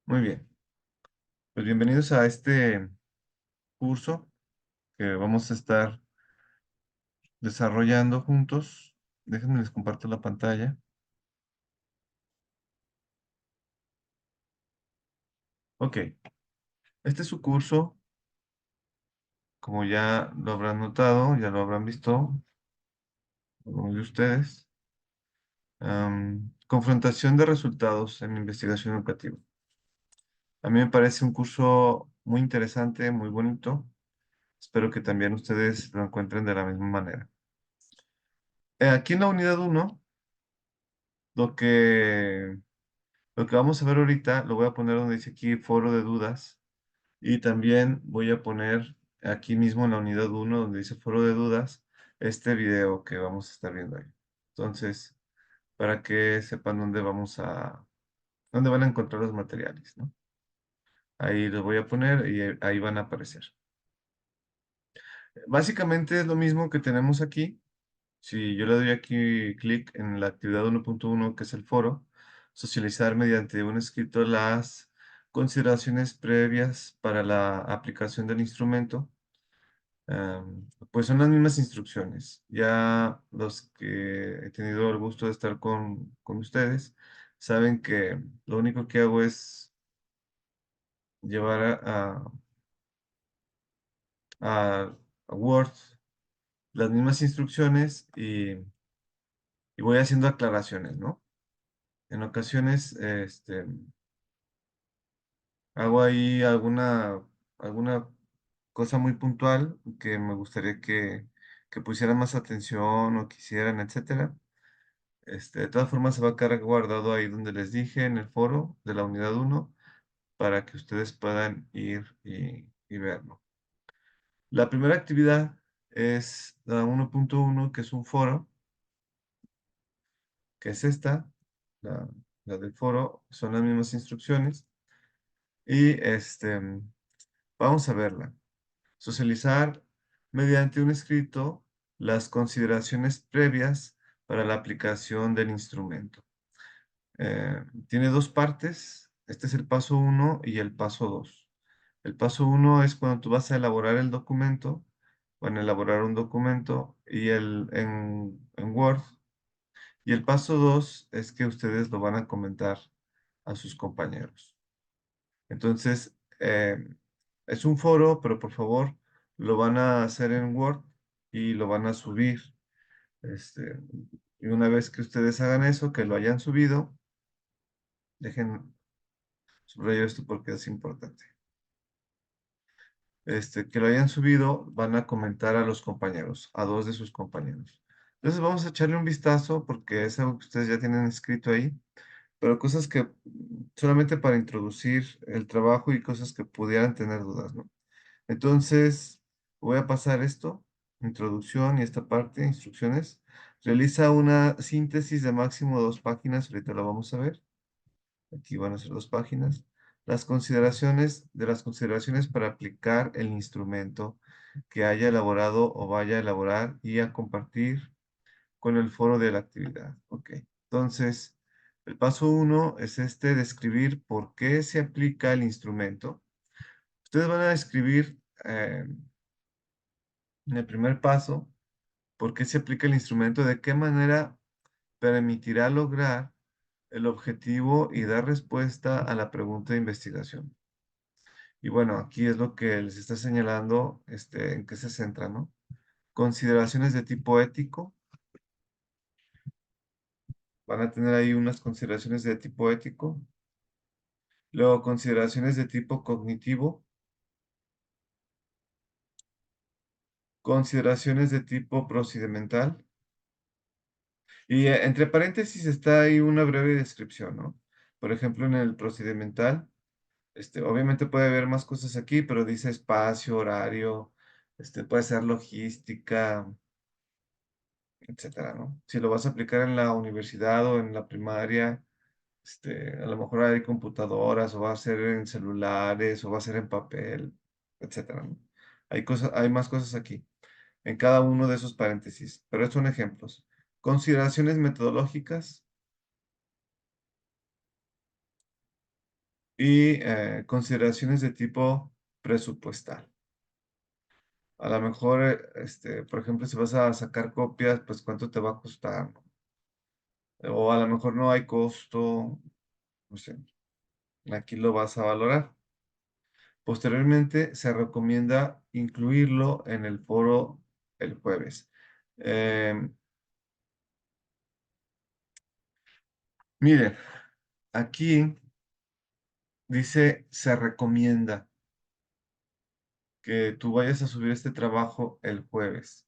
Muy bien, pues bienvenidos a este curso que vamos a estar desarrollando juntos. Déjenme les comparto la pantalla. Ok, este es su curso, como ya lo habrán notado, ya lo habrán visto, algunos de ustedes. Confrontación de resultados en investigación educativa. A mí me parece un curso muy interesante, muy bonito. Espero que también ustedes lo encuentren de la misma manera. Aquí en la unidad uno, lo que Lo que vamos a ver ahorita, lo voy a poner donde dice aquí foro de dudas y también voy a poner aquí mismo en la unidad uno donde dice foro de dudas este video que vamos a estar viendo ahí. Entonces, para que sepan dónde van a encontrar los materiales, ¿no? Ahí los voy a poner y ahí van a aparecer. Básicamente es lo mismo que tenemos aquí. Si yo le doy aquí clic en la actividad 1.1, que es el foro, socializar mediante un escrito las consideraciones previas para la aplicación del instrumento, pues son las mismas instrucciones. Ya los que he tenido el gusto de estar con ustedes saben que lo único que hago es llevar a Word las mismas instrucciones y voy haciendo aclaraciones, ¿no? En ocasiones, hago ahí alguna cosa muy puntual que me gustaría que pusieran más atención o quisieran, etcétera. De todas formas, se va a quedar guardado ahí donde les dije, en el foro de la unidad uno para que ustedes puedan ir y verlo. La primera actividad es la 1.1, que es un foro, que es esta, la, la del foro, son las mismas instrucciones. Y vamos a verla. Socializar mediante un escrito las consideraciones previas para la aplicación del instrumento. Tiene dos partes. Este es el paso uno y el paso 2. El paso uno es cuando tú vas a elaborar el documento, van a elaborar un documento en Word. Y el paso 2 es que ustedes lo van a comentar a sus compañeros. Entonces, es un foro, pero por favor lo van a hacer en Word y lo van a subir. Este, y una vez que ustedes hagan eso, que lo hayan subido, dejen subrayo esto porque es importante. Que lo hayan subido, van a comentar a los compañeros, a dos de sus compañeros. Entonces vamos a echarle un vistazo porque es algo que ustedes ya tienen escrito ahí, pero cosas que solamente para introducir el trabajo y cosas que pudieran tener dudas, ¿no? Entonces, voy a pasar esto, introducción y esta parte, instrucciones. Realiza una síntesis de máximo 2 páginas, ahorita lo vamos a ver. Aquí van a ser 2 páginas. Las consideraciones para aplicar el instrumento que haya elaborado o vaya a elaborar y a compartir con el foro de la actividad. Ok, entonces, el paso uno es describir por qué se aplica el instrumento. Ustedes van a escribir en el primer paso, ¿por qué se aplica el instrumento? ¿De qué manera permitirá lograr el objetivo y dar respuesta a la pregunta de investigación? Y bueno, aquí es lo que les está señalando, en qué se centra, ¿no? Consideraciones de tipo ético. Van a tener ahí unas consideraciones de tipo ético. Luego, consideraciones de tipo cognitivo. Consideraciones de tipo procedimental. Y entre paréntesis está ahí una breve descripción, ¿no? Por ejemplo, en el procedimental, obviamente puede haber más cosas aquí, pero dice espacio, horario, puede ser logística, etcétera, ¿no? Si lo vas a aplicar en la universidad o en la primaria, a lo mejor hay computadoras, o va a ser en celulares, o va a ser en papel, etcétera, ¿no? Hay más cosas aquí, en cada uno de esos paréntesis, pero estos son ejemplos. Consideraciones metodológicas y consideraciones de tipo presupuestal. A lo mejor, por ejemplo, si vas a sacar copias, pues cuánto te va a costar, ¿no? O a lo mejor no hay costo, no sé, aquí lo vas a valorar. Posteriormente, se recomienda incluirlo en el foro el jueves. Em, Miren, aquí dice, se recomienda que tú vayas a subir este trabajo el jueves.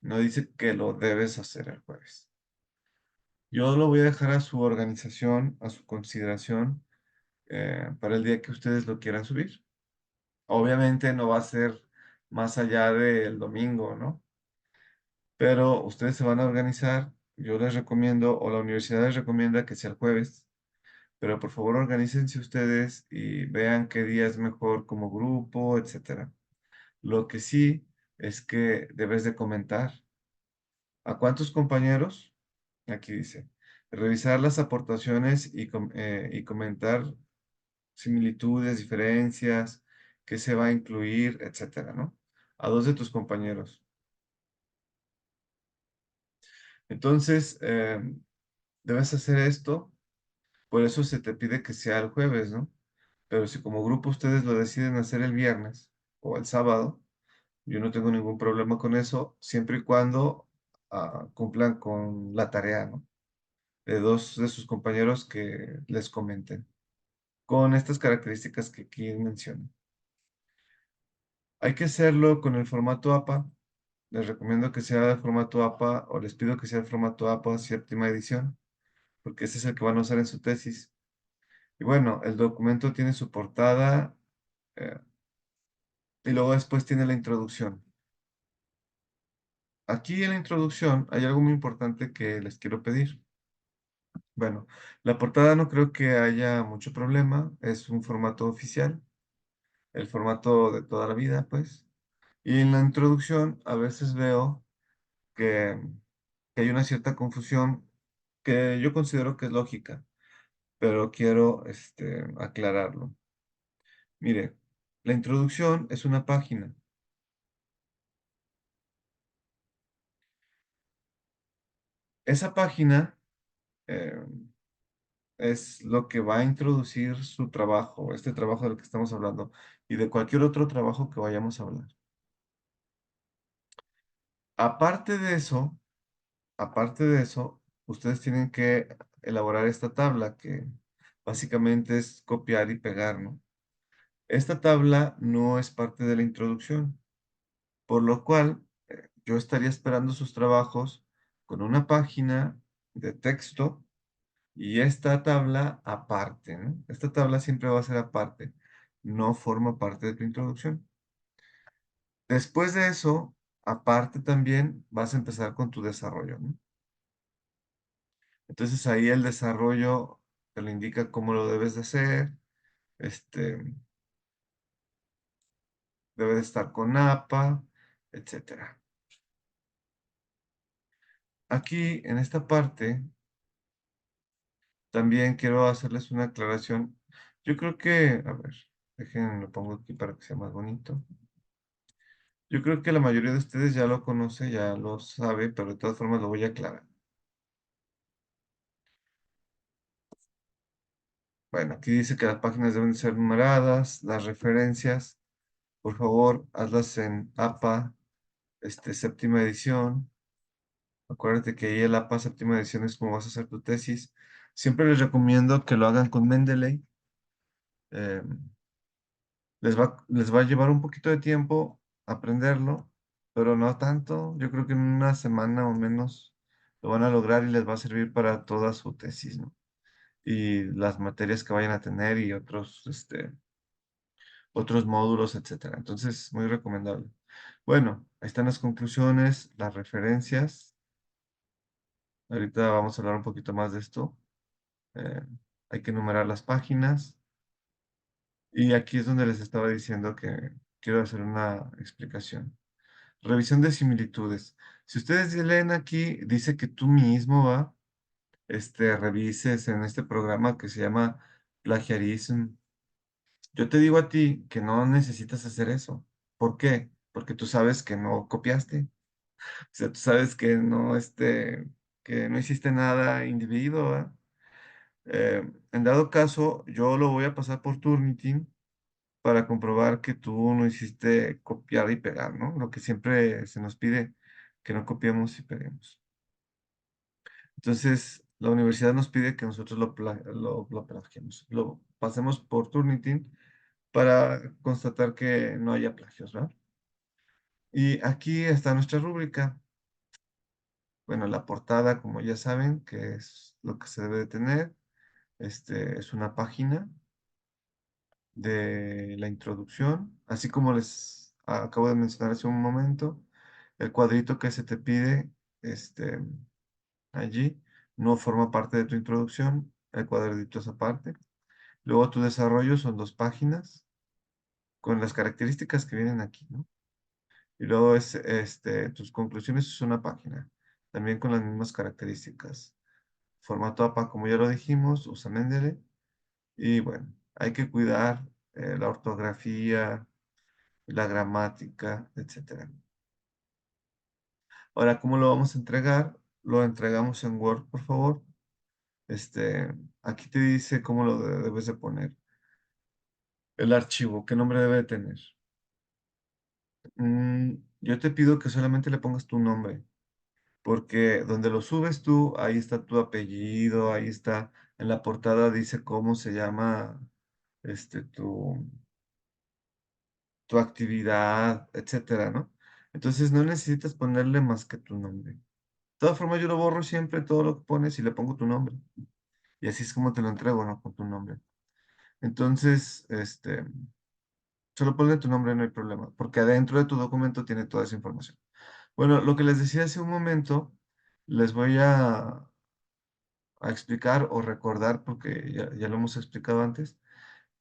No dice que lo debes hacer el jueves. Yo lo voy a dejar a su organización, a su consideración, para el día que ustedes lo quieran subir. Obviamente no va a ser más allá del domingo, ¿no? Pero ustedes se van a organizar. Yo les recomiendo, o la universidad les recomienda que sea el jueves, pero por favor organícense ustedes y vean qué día es mejor como grupo, etcétera. Lo que sí es que debes de comentar a cuántos compañeros, aquí dice, revisar las aportaciones y comentar similitudes, diferencias, qué se va a incluir, etcétera, ¿no? A dos de tus compañeros. Entonces, debes hacer esto, por eso se te pide que sea el jueves, ¿no? Pero si como grupo ustedes lo deciden hacer el viernes o el sábado, yo no tengo ningún problema con eso, siempre y cuando cumplan con la tarea, ¿no? De dos de sus compañeros que les comenten, con estas características que aquí menciono. Hay que hacerlo con el formato APA. Les recomiendo que sea de formato APA o les pido que sea de formato APA séptima edición, porque ese es el que van a usar en su tesis. Y bueno, el documento tiene su portada eh, y luego después tiene la introducción. Aquí en la introducción hay algo muy importante que les quiero pedir. Bueno, la portada no creo que haya mucho problema, es un formato oficial, el formato de toda la vida, pues. Y en la introducción a veces veo que, que hay una cierta confusión que yo considero que es lógica, pero quiero aclararlo. Mire, la introducción es una página. Esa página eh, es lo que va a introducir su trabajo, este trabajo del que estamos hablando, y de cualquier otro trabajo que vayamos a hablar. Aparte de eso, aparte de eso, ustedes tienen que elaborar esta tabla que básicamente es copiar y pegar, ¿no? Esta tabla no es parte de la introducción, por lo cual yo estaría esperando sus trabajos con una página de texto y esta tabla aparte, ¿no? Esta tabla siempre va a ser aparte, no forma parte de tu introducción. Después de eso, aparte también vas a empezar con tu desarrollo, ¿no? Entonces ahí el desarrollo te lo indica cómo lo debes de hacer, este, debe de estar con APA, etcétera. Aquí en esta parte también quiero hacerles una aclaración. Yo creo que, a ver, déjenme lo pongo aquí para que sea más bonito. Yo creo que la mayoría de ustedes ya lo conoce, ya lo sabe, pero de todas formas lo voy a aclarar. Bueno, aquí dice que las páginas deben ser numeradas, las referencias, por favor, hazlas en APA, séptima edición. Acuérdate que ahí el APA séptima edición es como vas a hacer tu tesis. Siempre les recomiendo que lo hagan con Mendeley. Eh, les va a llevar un poquito de tiempo aprenderlo, pero no tanto. Yo creo que en una semana o menos lo van a lograr y les va a servir para toda su tesis, ¿no? Y las materias que vayan a tener y otros módulos, etcétera. Entonces, muy recomendable. Bueno, ahí están las conclusiones, las referencias. Ahorita vamos a hablar un poquito más de esto. Eh, Hay que numerar las páginas. Y aquí es donde les estaba diciendo que quiero hacer una explicación. Revisión de similitudes. Si ustedes leen aquí, dice que tú mismo revises en este programa que se llama Plagiarism. Yo te digo a ti que no necesitas hacer eso. ¿Por qué? Porque tú sabes que no copiaste. O sea, tú sabes que no, que no hiciste nada individuo, ¿verdad? En dado caso, yo lo voy a pasar por Turnitin para comprobar que tú no hiciste copiar y pegar, ¿no? Lo que siempre se nos pide, que no copiemos y peguemos. Entonces, la universidad nos pide que nosotros lo plagiemos, lo pasemos por Turnitin para constatar que no haya plagios, ¿verdad? Y aquí está nuestra rúbrica. Bueno, la portada, como ya saben, que es lo que se debe de tener. Es una página de la introducción, así como les acabo de mencionar hace un momento, el cuadrito que se te pide, este, allí, no forma parte de tu introducción, el cuadradito es aparte. Luego tu desarrollo son 2 páginas con las características que vienen aquí, ¿no? Y luego tus conclusiones es una página, también con las mismas características. Formato APA, como ya lo dijimos, usa Mendeley. Y bueno, hay que cuidar la ortografía, la gramática, etcétera. Ahora, ¿cómo lo vamos a entregar? Lo entregamos en Word, por favor. Aquí te dice cómo lo debes de poner. El archivo, ¿qué nombre debe de tener? Yo te pido que solamente le pongas tu nombre, porque donde lo subes tú, ahí está tu apellido, ahí está, en la portada dice cómo se llama, este, tu, tu actividad, etcétera, ¿no? Entonces no necesitas ponerle más que tu nombre. De todas formas, yo lo borro siempre todo lo que pones y le pongo tu nombre. Y así es como te lo entrego, ¿no? Con tu nombre. Entonces, solo ponle tu nombre, no hay problema, porque adentro de tu documento tiene toda esa información. Bueno, lo que les decía hace un momento, les voy a explicar o recordar, porque ya lo hemos explicado antes,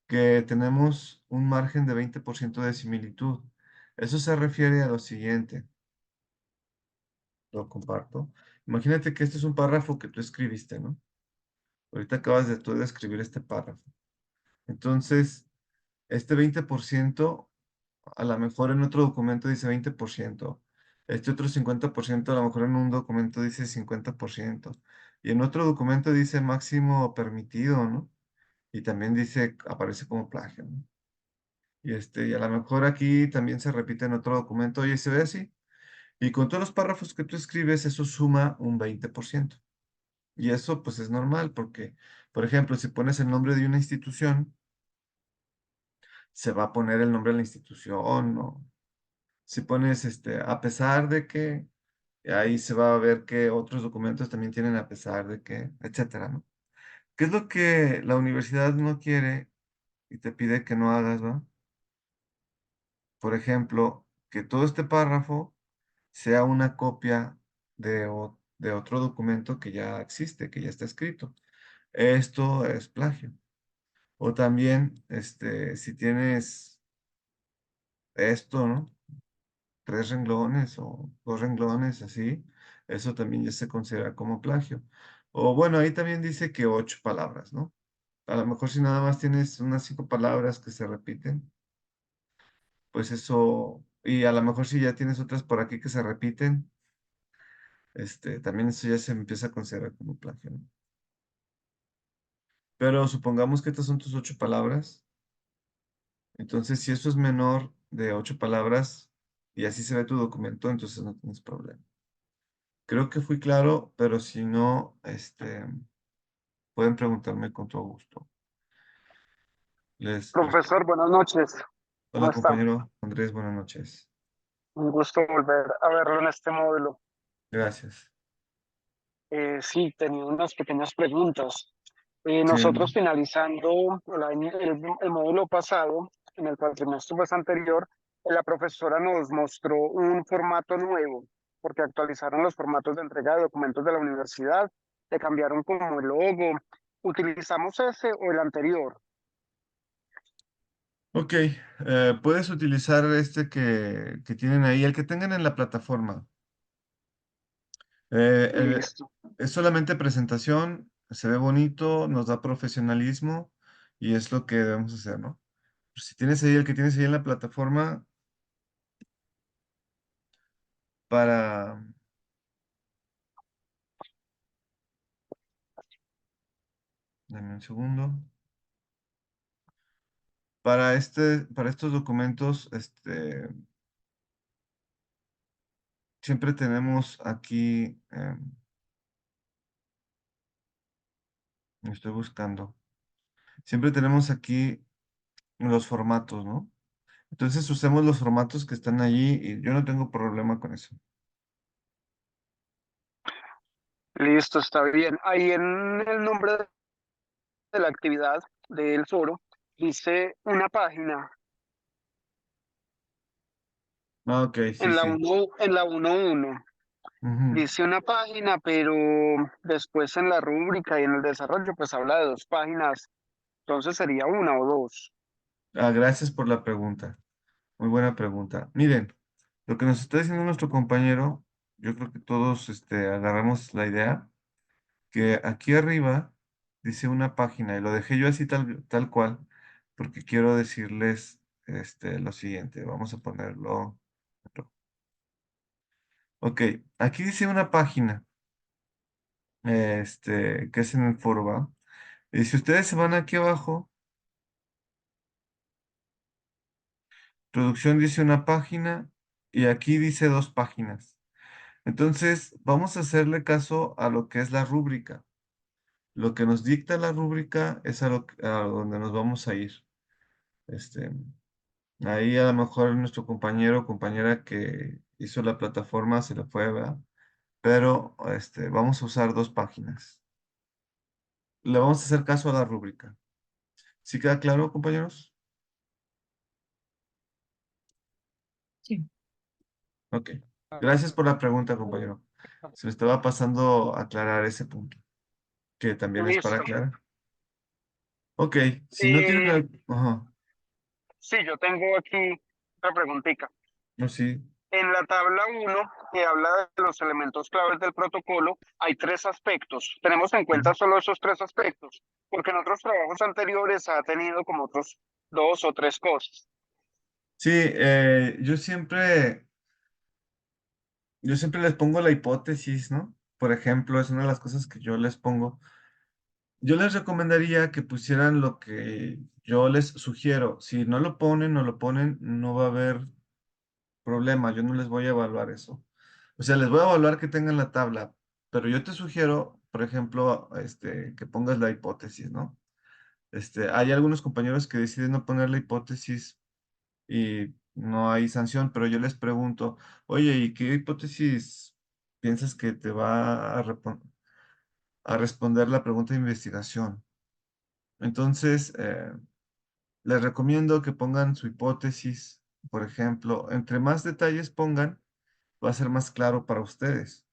que tenemos un margen de 20% de similitud. Eso se refiere a lo siguiente, lo comparto. Imagínate que este es un párrafo que tú escribiste, ¿no? Ahorita acabas de tú de escribir este párrafo. Entonces, este 20% a lo mejor en otro documento dice 20%. Este otro 50% a lo mejor en un documento dice 50%. Y en otro documento dice máximo permitido, ¿no? Y también dice, aparece como plagio, ¿no? Y a lo mejor aquí también se repite en otro documento, y se ve así. Y con todos los párrafos que tú escribes, eso suma un 20%. Y eso pues es normal porque, por ejemplo, si pones el nombre de una institución, se va a poner el nombre de la institución, ¿no? Si pones a pesar de que, ahí se va a ver que otros documentos también tienen a pesar de que, etcétera, ¿no? ¿Qué es lo que la universidad no quiere y te pide que no hagas, ¿va? Por ejemplo, que todo este párrafo sea una copia de otro documento que ya existe, que ya está escrito. Esto es plagio. O también, si tienes esto, ¿no? 3 renglones o 2 renglones, así, eso también ya se considera como plagio. O bueno, ahí también dice que 8 palabras, ¿no? A lo mejor si nada más tienes unas 5 palabras que se repiten, pues eso, y a lo mejor si ya tienes otras por aquí que se repiten, también eso ya se empieza a considerar como plagio, ¿no? Pero supongamos que estas son tus 8 palabras, entonces si eso es menor de 8 palabras y así se ve tu documento, entonces no tienes problema. Creo que fui claro, pero si no, pueden preguntarme con todo gusto. Les Profesor, buenas noches. ¿Cómo Hola, está? compañero Andrés, buenas noches. Un gusto volver a verlo en este módulo. Gracias. Sí, tenía unas pequeñas preguntas. Sí, Nosotros finalizando el módulo pasado, en el cuatrimestre pues anterior, la profesora nos mostró un formato nuevo, porque actualizaron los formatos de entrega de documentos de la universidad, le cambiaron como el logo. ¿Utilizamos ese o el anterior? ok. Puedes utilizar este que tienen ahí, el que tengan en la plataforma. Eh, el- Listo. es solamente presentación, se ve bonito, nos da profesionalismo y es lo que debemos hacer, ¿no? Si tienes ahí el que tienes ahí en la plataforma para, dame un segundo. Para estos documentos, siempre tenemos aquí, me estoy buscando, siempre tenemos aquí los formatos, ¿no? Entonces usemos los formatos que están allí y yo no tengo problema con eso. Listo, está bien. Ahí en el nombre de la actividad del foro dice una página Ah, ok, sí, sí. en la 1.1. Ujú. Dice una página, pero después en la rúbrica y en el desarrollo, pues habla de dos páginas. Entonces sería una o dos. Ah, gracias por la pregunta. Muy buena pregunta. Miren, lo que nos está diciendo nuestro compañero, yo creo que todos agarramos la idea, que aquí arriba dice una página y lo dejé yo así tal cual, porque quiero decirles lo siguiente. Vamos a ponerlo. Ok, aquí dice una página, que es en el foro, ¿va? Y si ustedes se van aquí abajo, producción dice una página y aquí dice dos páginas. Entonces, vamos a hacerle caso a lo que es la rúbrica. Lo que nos dicta la rúbrica es a donde nos vamos a ir. Este, ahí a lo mejor nuestro compañero o compañera que hizo la plataforma se le fue, ¿verdad? Pero vamos a usar dos páginas. Le vamos a hacer caso a la rúbrica. ¿Sí queda claro, compañeros? Sí. Ok. Gracias por la pregunta, compañero. Se me estaba pasando a aclarar ese punto, que también es para Listo. aclarar. Ok, si no tienen... Y Ajá, sí, yo tengo aquí otra preguntita. no, sí. En la tabla 1, que habla de los elementos claves del protocolo, hay tres aspectos. Tenemos en cuenta solo esos tres aspectos, porque en otros trabajos anteriores ha tenido como otros dos o tres cosas. Sí, yo siempre les pongo la hipótesis, ¿no? Por ejemplo, es una de las cosas que yo les pongo. Yo les recomendaría que pusieran lo que yo les sugiero. Si no lo ponen, no va a haber problema. Yo no les voy a evaluar eso. O sea, les voy a evaluar que tengan la tabla, pero yo te sugiero, por ejemplo, que pongas la hipótesis, ¿no? Hay algunos compañeros que deciden no poner la hipótesis y no hay sanción, pero yo les pregunto, oye, ¿y qué hipótesis piensas que te va a responder la pregunta de investigación? Entonces, les recomiendo que pongan su hipótesis, por ejemplo, entre más detalles pongan, va a ser más claro para ustedes.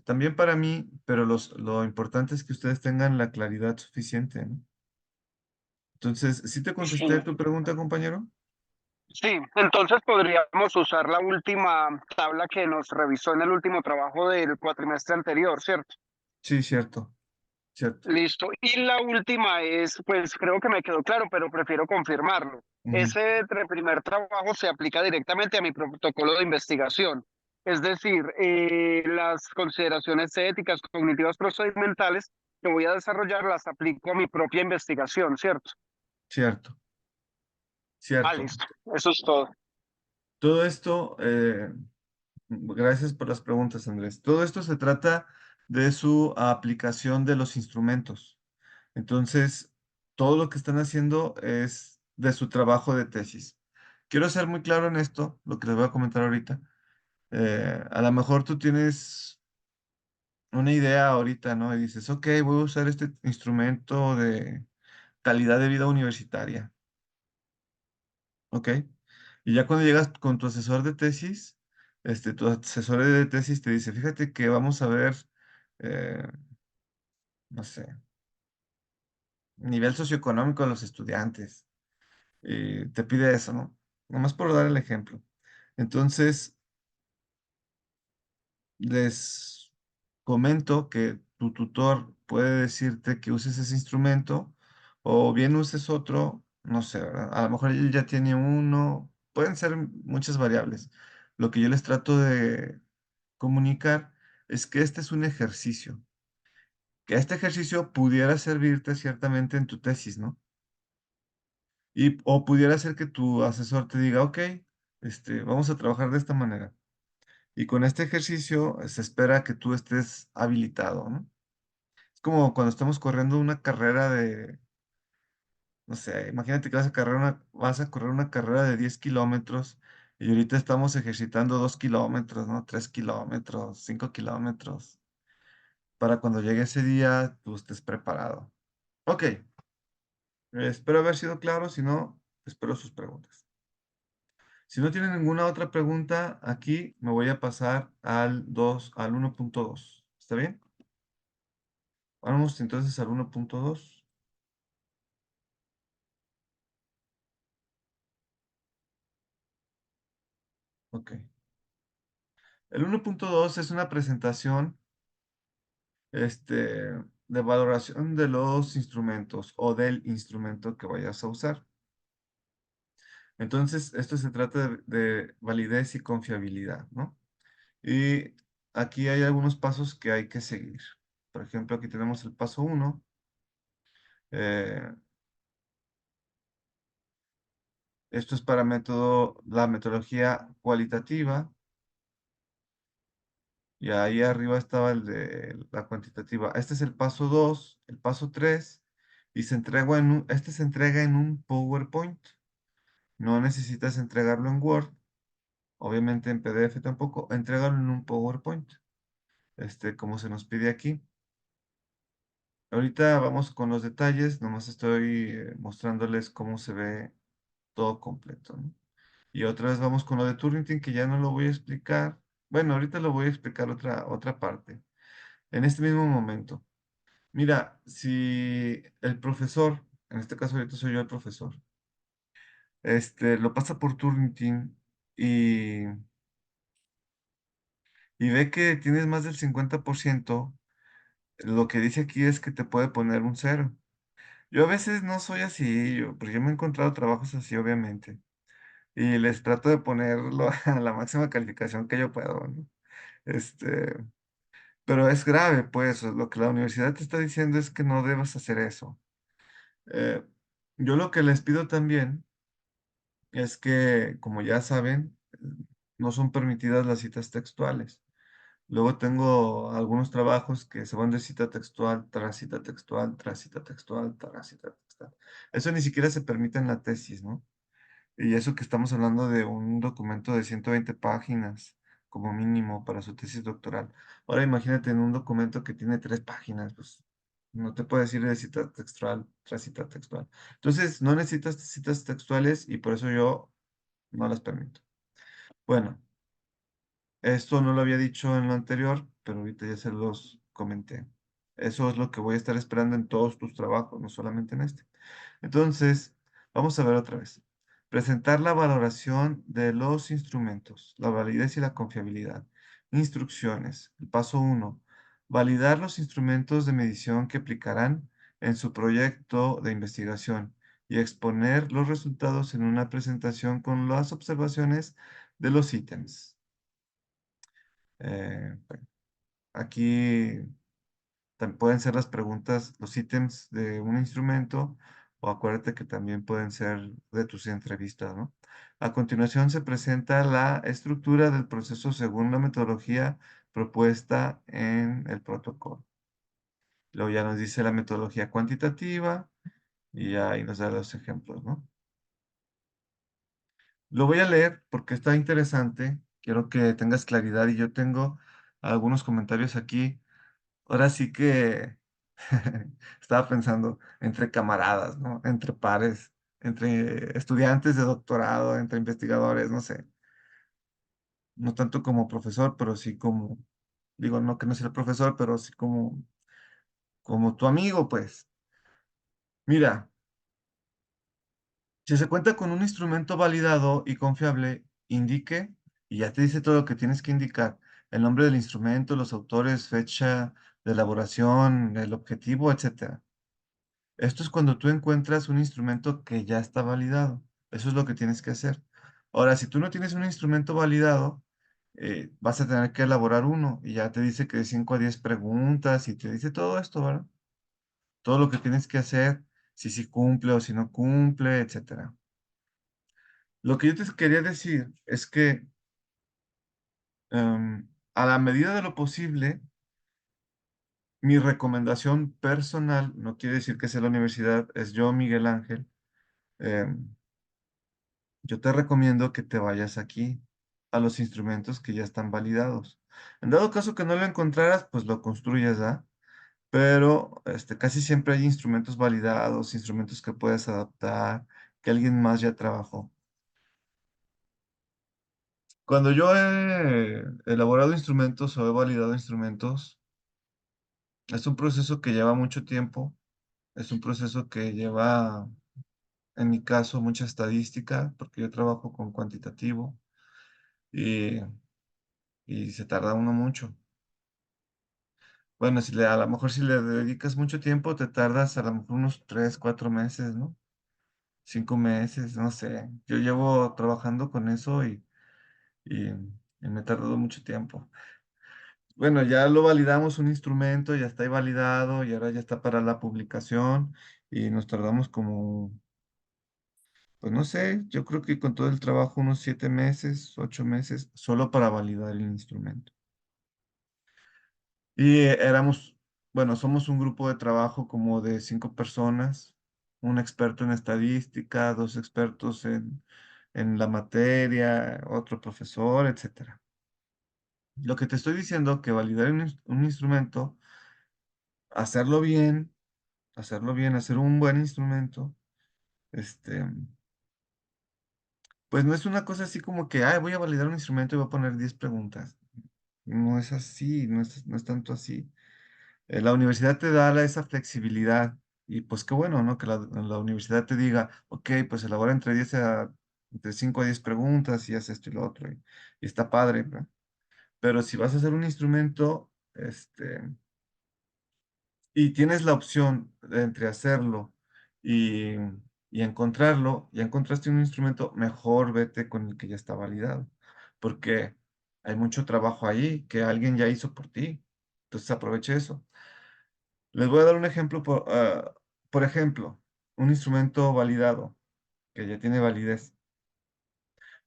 También para mí, pero lo importante es que ustedes tengan la claridad suficiente, ¿no? Entonces, ¿sí te Sí, contesté tu pregunta, compañero? sí, entonces podríamos usar la última tabla que nos revisó en el último trabajo del cuatrimestre anterior, ¿cierto? Sí, cierto, cierto. Listo. Y la última es, pues creo que me quedó claro, pero prefiero confirmarlo. Ujú. Ese primer trabajo se aplica directamente a mi protocolo de investigación. Es decir, las consideraciones éticas, cognitivas, procedimentales que voy a desarrollar las aplico a mi propia investigación, ¿cierto? Cierto, Ah, cierto. listo. Eso es todo. Todo esto, gracias por las preguntas, Andrés. Todo esto se trata de su aplicación de los instrumentos. Entonces, todo lo que están haciendo es de su trabajo de tesis. Quiero ser muy claro en esto, lo que les voy a comentar ahorita. A lo mejor tú tienes una idea ahorita, ¿no? Y dices, ok, voy a usar este instrumento de calidad de vida universitaria, ¿ok? Y ya cuando llegas con tu asesor de tesis, tu asesor de tesis te dice, fíjate que vamos a ver, eh, no sé, nivel socioeconómico de los estudiantes. Y te pide eso, ¿no? Nomás por dar el ejemplo. Entonces, les comento que tu tutor puede decirte que uses ese instrumento o bien uses otro, no sé, ¿verdad? A lo mejor él ya tiene uno, pueden ser muchas variables. Lo que yo les trato de comunicar es que este es un ejercicio, que este ejercicio pudiera servirte ciertamente en tu tesis, ¿no? O pudiera ser que tu asesor te diga, ok, vamos a trabajar de esta manera. Y con este ejercicio se espera que tú estés habilitado, ¿no? Es como cuando estamos corriendo una carrera de, no sé, imagínate que vas a correr una carrera de 10 kilómetros y ahorita estamos ejercitando 2 kilómetros, ¿no? 3 kilómetros, 5 kilómetros, para cuando llegue ese día tú estés preparado. Ok, espero haber sido claro, si no, espero sus preguntas. Si no tienen ninguna otra pregunta, aquí me voy a pasar al 1.2. ¿Está bien? Vamos entonces al 1.2. Ok. El 1.2 es una presentación de valoración de los instrumentos o del instrumento que vayas a usar. Entonces, esto se trata de validez y confiabilidad, ¿no? Y aquí hay algunos pasos que hay que seguir. Por ejemplo, aquí tenemos el paso 1. Esto es para la metodología cualitativa. Y ahí arriba estaba el de la cuantitativa. Este es el paso 2, el paso 3. Y este se entrega en un PowerPoint. No necesitas entregarlo en Word. Obviamente en PDF tampoco. Entrégalo en un PowerPoint. Como se nos pide aquí. Ahorita vamos con los detalles. Nomás estoy mostrándoles cómo se ve todo completo, ¿no? Y otra vez vamos con lo de Turnitin, que ya no lo voy a explicar. Bueno, ahorita lo voy a explicar otra parte. En este mismo momento. Mira, si el profesor, en este caso ahorita soy yo el profesor, lo pasa por Turnitin y, y ve que tienes más del 50%, lo que dice aquí es que te puede poner un cero. Yo a veces no soy así, pero yo me he encontrado trabajos así, obviamente, y les trato de ponerlo a la máxima calificación que yo puedo, ¿no? Este, pero es grave, pues, lo que la universidad te está diciendo es que no debas hacer eso. Eh, yo lo que les pido también es que, como ya saben, no son permitidas las citas textuales. Luego tengo algunos trabajos que se van de cita textual tras cita textual, tras cita textual, tras cita textual. Eso ni siquiera se permite en la tesis, ¿no? Y eso que estamos hablando de un documento de 120 páginas como mínimo para su tesis doctoral. Ahora imagínate en un documento que tiene 3 páginas, pues no te puedes ir de cita textual tras cita textual. Entonces, no necesitas citas textuales y por eso yo no las permito. Bueno, esto no lo había dicho en lo anterior, pero ahorita ya se los comenté. Eso es lo que voy a estar esperando en todos tus trabajos, no solamente en este. Entonces, vamos a ver otra vez. Presentar la valoración de los instrumentos, la validez y la confiabilidad. Instrucciones. El paso 1. Validar los instrumentos de medición que aplicarán en su proyecto de investigación y exponer los resultados en una presentación con las observaciones de los ítems. Bueno, aquí pueden ser las preguntas, los ítems de un instrumento, o acuérdate que también pueden ser de tus entrevistas, ¿no? A continuación se presenta la estructura del proceso según la metodología propuesta en el protocolo. Luego ya nos dice la metodología cuantitativa y ahí nos da los ejemplos, ¿no? Lo voy a leer porque está interesante. Quiero que tengas claridad y yo tengo algunos comentarios aquí. Ahora sí que estaba pensando entre camaradas, ¿no? Entre pares, entre estudiantes de doctorado, entre investigadores, no sé. No tanto como profesor, pero sí como, digo, no que no sea el profesor, pero sí como tu amigo, pues. Mira, si se cuenta con un instrumento validado y confiable, indique, y ya te dice todo lo que tienes que indicar, el nombre del instrumento, los autores, fecha de elaboración, el objetivo, etcétera. Esto es cuando tú encuentras un instrumento que ya está validado. Eso es lo que tienes que hacer. Ahora, si tú no tienes un instrumento validado, vas a tener que elaborar uno y ya te dice que de 5 a 10 preguntas y te dice todo esto, ¿verdad? Todo lo que tienes que hacer, si sí cumple o si no cumple, etcétera. Lo que yo te quería decir es que a la medida de lo posible, mi recomendación personal, no quiere decir que sea la universidad, es yo, Miguel Ángel, em, yo te recomiendo que te vayas aquí a los instrumentos que ya están validados. En dado caso que no lo encontraras, pues lo construyes, ¿ah? Pero casi siempre hay instrumentos validados, instrumentos que puedes adaptar, que alguien más ya trabajó. Cuando yo he elaborado instrumentos o he validado instrumentos, es un proceso que lleva mucho tiempo, es un proceso que lleva, en mi caso, mucha estadística, porque yo trabajo con cuantitativo y, y se tarda uno mucho. Bueno, a lo mejor si le dedicas mucho tiempo, te tardas a lo mejor unos 3, 4 meses, ¿no? 5 meses, no sé. Yo llevo trabajando con eso y me he tardado mucho tiempo. Bueno, ya lo validamos un instrumento, ya está ahí validado y ahora ya está para la publicación y nos tardamos como, pues no sé, yo creo que con todo el trabajo unos 7 meses, 8 meses, solo para validar el instrumento. Y bueno, somos un grupo de trabajo como de 5 personas, un experto en estadística, dos expertos en la materia, otro profesor, etcétera. Lo que te estoy diciendo, que validar un instrumento, hacerlo bien, hacer un buen instrumento, este, pues no es una cosa así como que, ay, voy a validar un instrumento y voy a poner 10 preguntas. No es así, no es tanto así. La universidad te da esa flexibilidad y pues qué bueno, ¿no? Que la universidad te diga, ok, pues elabora entre 5 a 10 preguntas y haz esto y lo otro. Y está padre, ¿no? Pero si vas a hacer un instrumento, y tienes la opción de entre hacerlo y, y encontrarlo, ya encontraste un instrumento, mejor vete con el que ya está validado, porque hay mucho trabajo ahí que alguien ya hizo por ti. Entonces aproveche eso. Les voy a dar un ejemplo, por ejemplo, un instrumento validado, que ya tiene validez.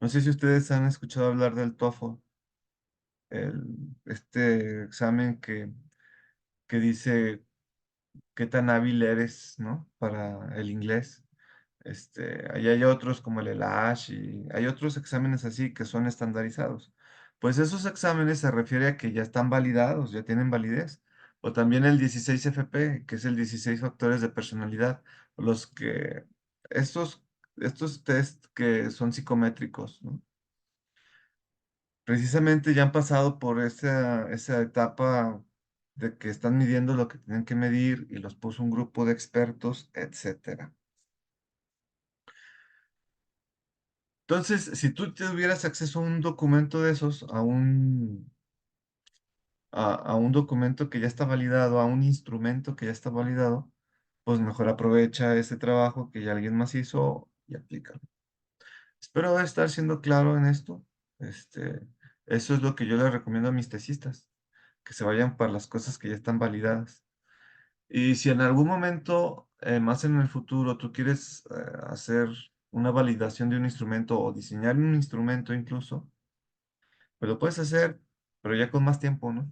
No sé si ustedes han escuchado hablar del TOEFL, este examen que dice qué tan hábil eres, ¿no? Para el inglés. Ahí hay otros como el ELASH y hay otros exámenes así que son estandarizados. Pues esos exámenes se refiere a que ya están validados, ya tienen validez. O también el 16 FP, que es el 16 factores de personalidad, los que, estos, estos test que son psicométricos, ¿no? Precisamente ya han pasado por esa etapa de que están midiendo lo que tienen que medir y los puso un grupo de expertos, etcétera. Entonces, si tú tuvieras acceso a un documento de esos, a un documento que ya está validado, a un instrumento que ya está validado, pues mejor aprovecha ese trabajo que ya alguien más hizo y aplícalo. Espero estar siendo claro en esto. Eso es lo que yo les recomiendo a mis tesistas, que se vayan para las cosas que ya están validadas. Y si en algún momento, más en el futuro, tú quieres hacer una validación de un instrumento o diseñar un instrumento incluso, pues lo puedes hacer, pero ya con más tiempo, ¿no?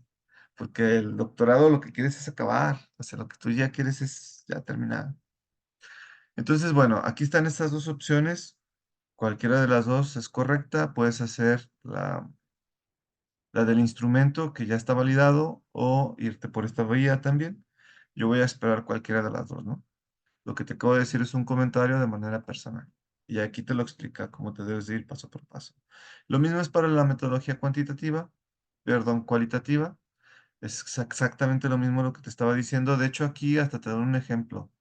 Porque el doctorado lo que quieres es acabar, o sea, lo que tú ya quieres es ya terminar. Entonces, bueno, aquí están estas dos opciones. Cualquiera de las dos es correcta. Puedes hacer la del instrumento que ya está validado o irte por esta vía también. Yo voy a esperar cualquiera de las dos, ¿no? Lo que te acabo de decir es un comentario de manera personal. Y aquí te lo explica cómo te debes de ir paso por paso. Lo mismo es para la metodología cuantitativa, perdón, cualitativa. Es exactamente lo mismo lo que te estaba diciendo. De hecho, aquí hasta te doy un ejemplo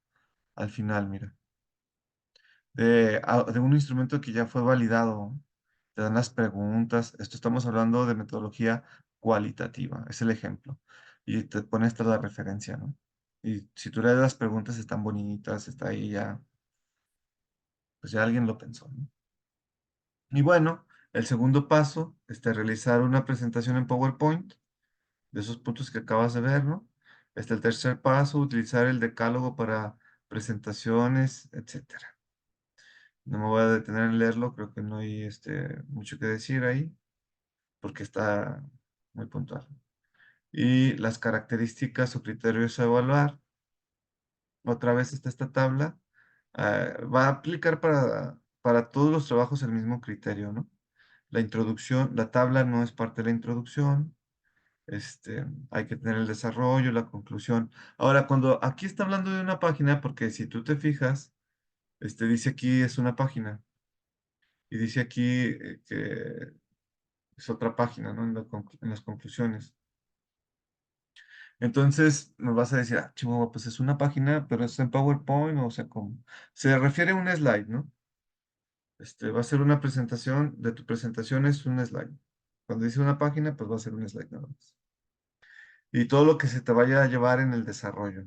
al final, mira, de un instrumento que ya fue validado. Te dan las preguntas. Esto estamos hablando de metodología cualitativa, es el ejemplo. Y te pone esta la referencia, ¿no? Y si tú lees las preguntas, están bonitas, está ahí ya, pues ya alguien lo pensó, ¿no? Y bueno, el segundo paso, realizar una presentación en PowerPoint de esos puntos que acabas de ver, ¿no? El tercer paso, utilizar el decálogo para presentaciones, etcétera. No me voy a detener en leerlo, creo que no hay mucho que decir ahí, porque está muy puntual. Y las características o criterios a evaluar. Otra vez está esta tabla. Va a aplicar para todos los trabajos el mismo criterio, ¿no? La introducción, la tabla no es parte de la introducción. Hay que tener el desarrollo, la conclusión. Ahora, cuando aquí está hablando de una página, porque si tú te fijas, dice aquí es una página y dice aquí que es otra página, ¿no? En las conclusiones. Entonces nos vas a decir, ah, Chihuahua, pues es una página, pero es en PowerPoint, o sea, como se refiere a un slide, ¿no? Va a ser una presentación, de tu presentación es un slide. Cuando dice una página, pues va a ser un slide nada más. Y todo lo que se te vaya a llevar en el desarrollo.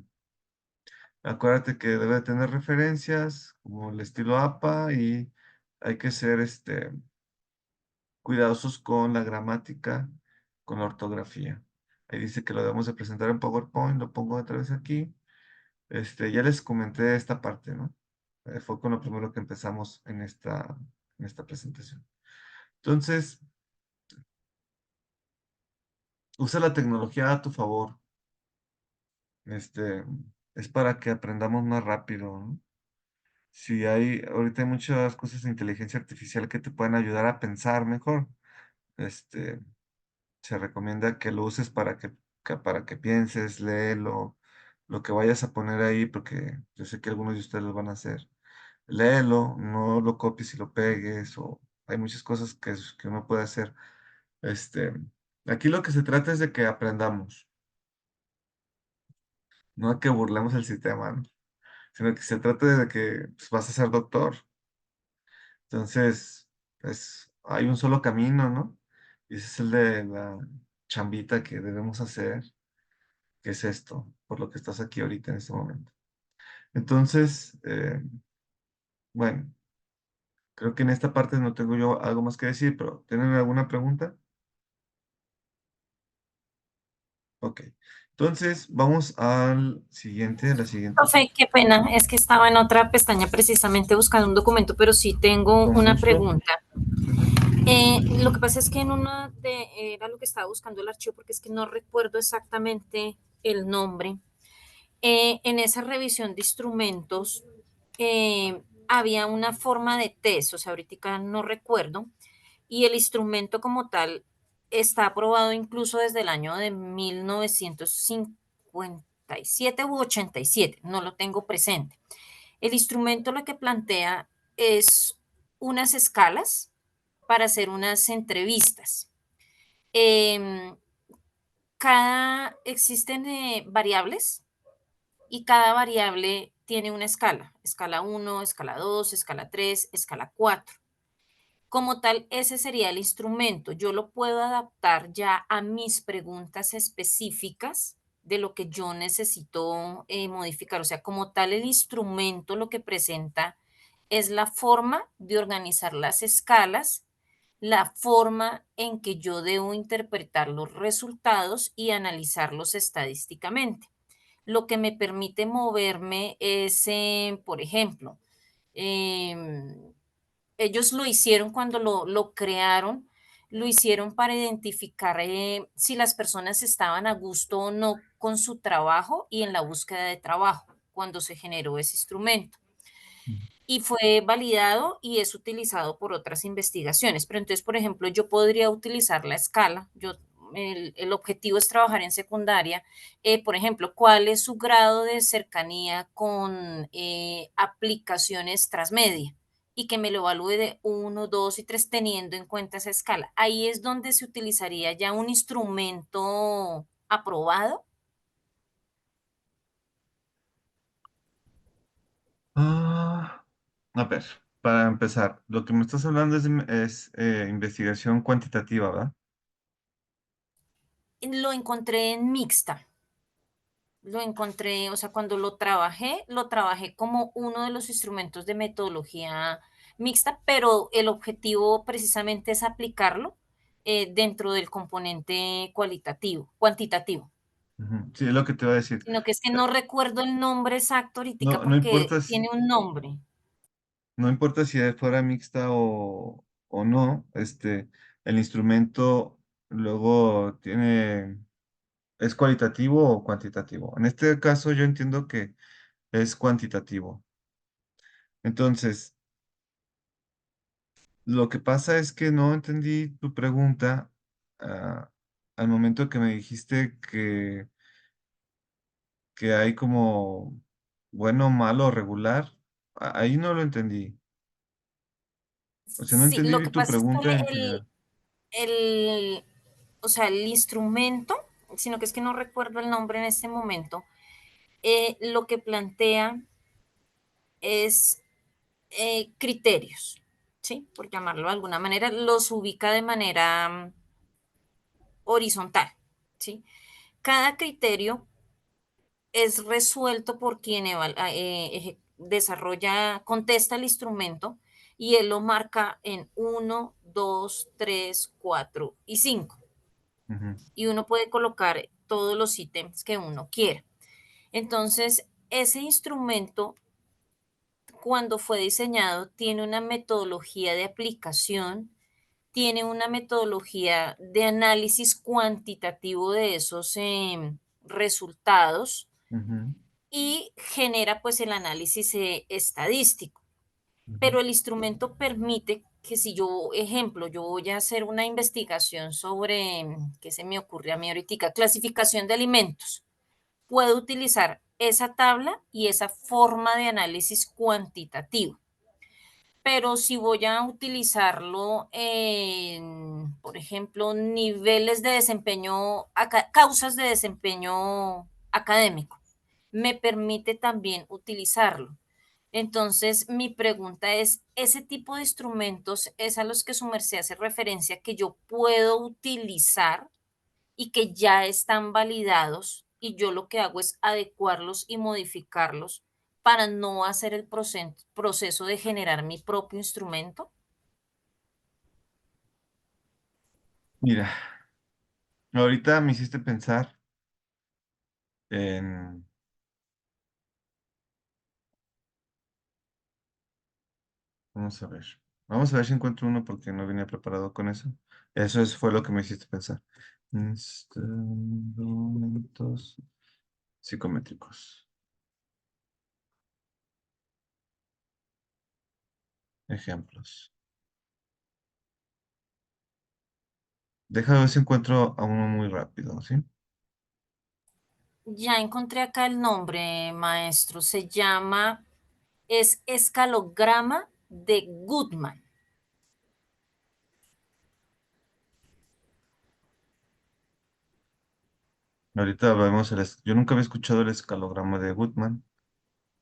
Acuérdate que debe tener referencias, como el estilo APA, y hay que ser cuidadosos con la gramática, con la ortografía. Ahí dice que lo debemos de presentar en PowerPoint, lo pongo otra vez aquí. Ya les comenté esta parte, ¿no? Fue con lo primero que empezamos en esta presentación. Entonces, usa la tecnología a tu favor. Este, es para que aprendamos más rápido, ¿no? Si ahorita hay muchas cosas de inteligencia artificial que te pueden ayudar a pensar mejor. Este, Se recomienda que lo uses para que pienses, léelo, lo que vayas a poner ahí, porque yo sé que algunos de ustedes lo van a hacer. Léelo, no lo copies y lo pegues, o hay muchas cosas que uno puede hacer. Este, Aquí lo que se trata es de que aprendamos, no de que burlemos el sistema, ¿no? Sino que se trata de que pues, vas a ser doctor. Entonces, pues hay un solo camino, ¿no? Y ese es el de la chambita que debemos hacer, que es esto, por lo que estás aquí ahorita en este momento. Entonces, bueno, creo que en esta parte no tengo yo algo más que decir, pero ¿tienen alguna pregunta? Ok. Entonces, vamos al siguiente, a la siguiente. Profe, qué pena, es que estaba en otra pestaña precisamente buscando un documento, pero sí tengo Con una gusto. pregunta. Ujú. Lo que pasa es que en una de, era lo que estaba buscando el archivo, porque es que no recuerdo exactamente el nombre. En esa revisión de instrumentos había una forma de test, o sea, ahorita no recuerdo, y el instrumento como tal está aprobado incluso desde el año de 1957 u 87, no lo tengo presente. El instrumento lo que plantea es unas escalas para hacer unas entrevistas. Em, existen variables y cada variable tiene una escala, escala 1, escala 2, escala 3, escala 4. Como tal, ese sería el instrumento. Yo lo puedo adaptar ya a mis preguntas específicas de lo que yo necesito modificar. O sea, como tal, el instrumento lo que presenta es la forma de organizar las escalas, la forma en que yo debo interpretar los resultados y analizarlos estadísticamente. Lo que me permite moverme es, por ejemplo, em, ellos lo hicieron cuando lo crearon, lo hicieron para identificar si las personas estaban a gusto o no con su trabajo y en la búsqueda de trabajo cuando se generó ese instrumento. Y fue validado y es utilizado por otras investigaciones. Pero entonces, por ejemplo, yo podría utilizar la escala. El objetivo es trabajar en secundaria. Por ejemplo, ¿cuál es su grado de cercanía con aplicaciones transmedia? Y que me lo evalúe de uno, 2 y 3 teniendo en cuenta esa escala. Ahí es donde se utilizaría ya un instrumento aprobado. Ah, a ver, para empezar, lo que me estás hablando es investigación cuantitativa, ¿verdad? Lo encontré en mixta. lo encontré, o sea, cuando lo trabajé como uno de los instrumentos de metodología mixta, pero el objetivo precisamente es aplicarlo dentro del componente cuantitativo. Ujú. Sí, es lo que te iba a decir. Sino que es que no recuerdo el nombre exacto ahorita No, no porque importa tiene un nombre. no importa si fuera mixta o no, el instrumento luego es cualitativo o cuantitativo. En este caso yo entiendo que es cuantitativo. Entonces, lo que pasa es que no entendí tu pregunta ah, al momento que me dijiste que hay como bueno, malo, regular. Ahí no lo entendí. O sea, no Sí, lo entendí que tu pasa es pregunta en que general. el, o sea, el instrumento, sino que es que no recuerdo el nombre en este momento, lo que plantea es criterios, ¿sí? Por llamarlo de alguna manera, los ubica de manera horizontal, ¿sí? Cada criterio es resuelto por quien desarrolla, contesta el instrumento y él lo marca en uno, 2, 3, 4 y 5. Ujú, Y uno puede colocar todos los ítems que uno quiera. Entonces, ese instrumento, cuando fue diseñado, tiene una metodología de aplicación, tiene una metodología de análisis cuantitativo de esos resultados ujú, y genera pues el análisis estadístico. ujú. Pero el instrumento permite que si yo, ejemplo, yo voy a hacer una investigación sobre, ¿qué se me ocurre a mí ahorita? Clasificación de alimentos. Puedo utilizar esa tabla y esa forma de análisis cuantitativo. Pero si voy a utilizarlo en, por ejemplo, niveles de desempeño, causas de desempeño académico, me permite también utilizarlo. Entonces, mi pregunta es, ¿ese tipo de instrumentos es a los que su merced hace referencia que yo puedo utilizar y que ya están validados y yo lo que hago es adecuarlos y modificarlos para no hacer el proceso de generar mi propio instrumento? Mira, ahorita me hiciste pensar en... Vamos a ver. Vamos a ver si encuentro uno porque no venía preparado con eso. Fue lo que me hiciste pensar. Instrumentos psicométricos. Ejemplos. Déjame ver si encuentro a uno muy rápido, ¿sí? Ya encontré acá el nombre, maestro. Es escalograma de Goodman. Ahorita vemos Yo nunca había escuchado el escalograma de Goodman.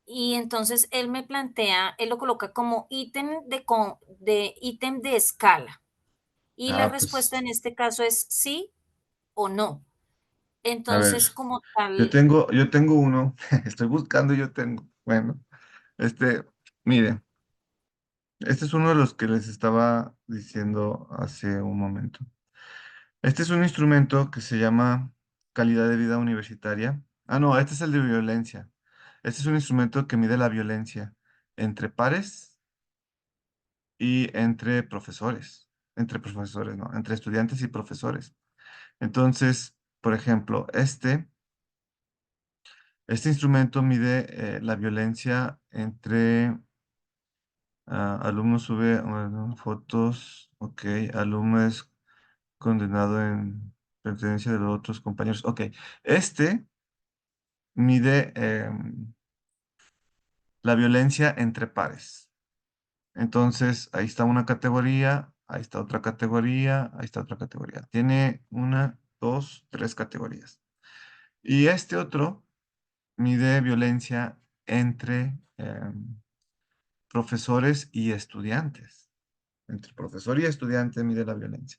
Y entonces él me plantea, él lo coloca como ítem de escala. Y la Ah, respuesta pues, en este caso es sí o no. a ver. Entonces, como tal, Yo tengo uno. Estoy buscando, yo tengo. Bueno, este, mire, este es uno de los que les estaba diciendo hace un momento. Este es un instrumento que se llama calidad de vida universitaria. Ah, no, este es el de violencia. Este es un instrumento que mide la violencia entre pares y entre profesores. Entre profesores, no, entre estudiantes y profesores. Entonces, por ejemplo, este instrumento mide la violencia entre alumnos, sube fotos, ok, alumno es condenado en pertenencia de los otros compañeros. Ok, este mide la violencia entre pares. Entonces, ahí está una categoría, ahí está otra categoría, ahí está otra categoría. Tiene una, dos, tres categorías. Y este otro mide violencia entre profesores y estudiantes. Entre profesor y estudiante mide la violencia.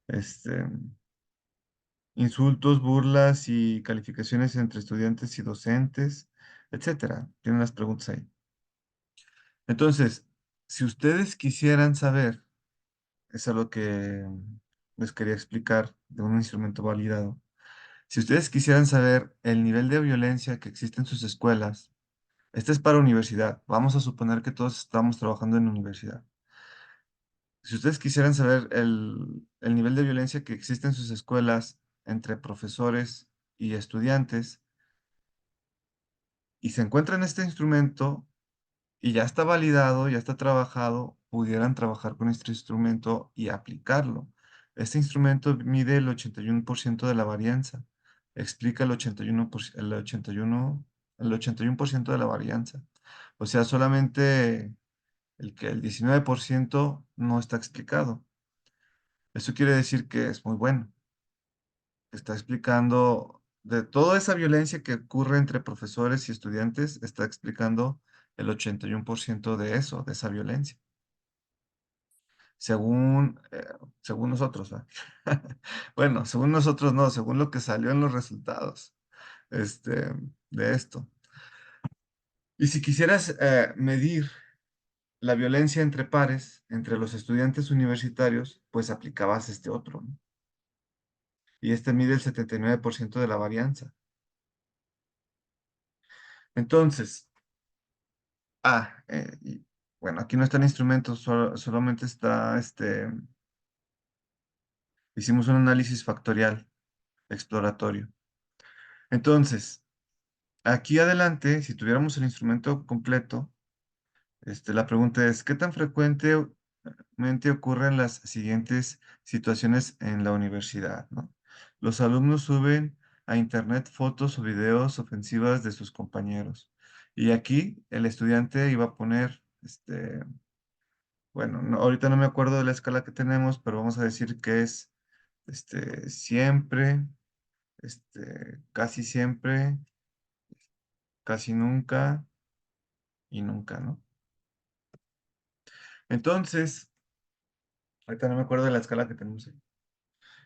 Este, insultos, burlas y calificaciones entre estudiantes y docentes, etcétera. Tienen las preguntas ahí. Entonces, si ustedes quisieran saber, es algo que les quería explicar de un instrumento validado. Si ustedes quisieran saber el nivel de violencia que existe en sus escuelas, este es para universidad. Vamos a suponer que todos estamos trabajando en universidad. Si ustedes quisieran saber el nivel de violencia que existe en sus escuelas entre profesores y estudiantes, y se encuentran este instrumento y ya está validado, ya está trabajado, pudieran trabajar con este instrumento y aplicarlo. Este instrumento mide el 81% de la varianza, explica el 81% de la varianza. O sea, solamente el 19% no está explicado. Eso quiere decir que es muy bueno. Está explicando de toda esa violencia que ocurre entre profesores y estudiantes, está explicando el 81% de eso, de esa violencia, según, según nosotros, ¿va? Bueno, según nosotros no, según lo que salió en los resultados, este, de esto. Y si quisieras medir la violencia entre pares, entre los estudiantes universitarios, pues aplicabas este otro, ¿no? Y este mide el 79% de la varianza. Entonces, y, bueno, aquí no están instrumentos, solamente está, hicimos un análisis factorial exploratorio. Entonces, aquí adelante, si tuviéramos el instrumento completo, la pregunta es, ¿qué tan frecuentemente ocurren las siguientes situaciones en la universidad, ¿no? Los alumnos suben a internet fotos o videos ofensivas de sus compañeros. Y aquí el estudiante iba a poner, bueno, ahorita no me acuerdo de la escala que tenemos, pero vamos a decir que es, siempre, casi siempre, casi nunca y nunca, ¿no? Entonces, ahorita no me acuerdo de la escala que tenemos ahí.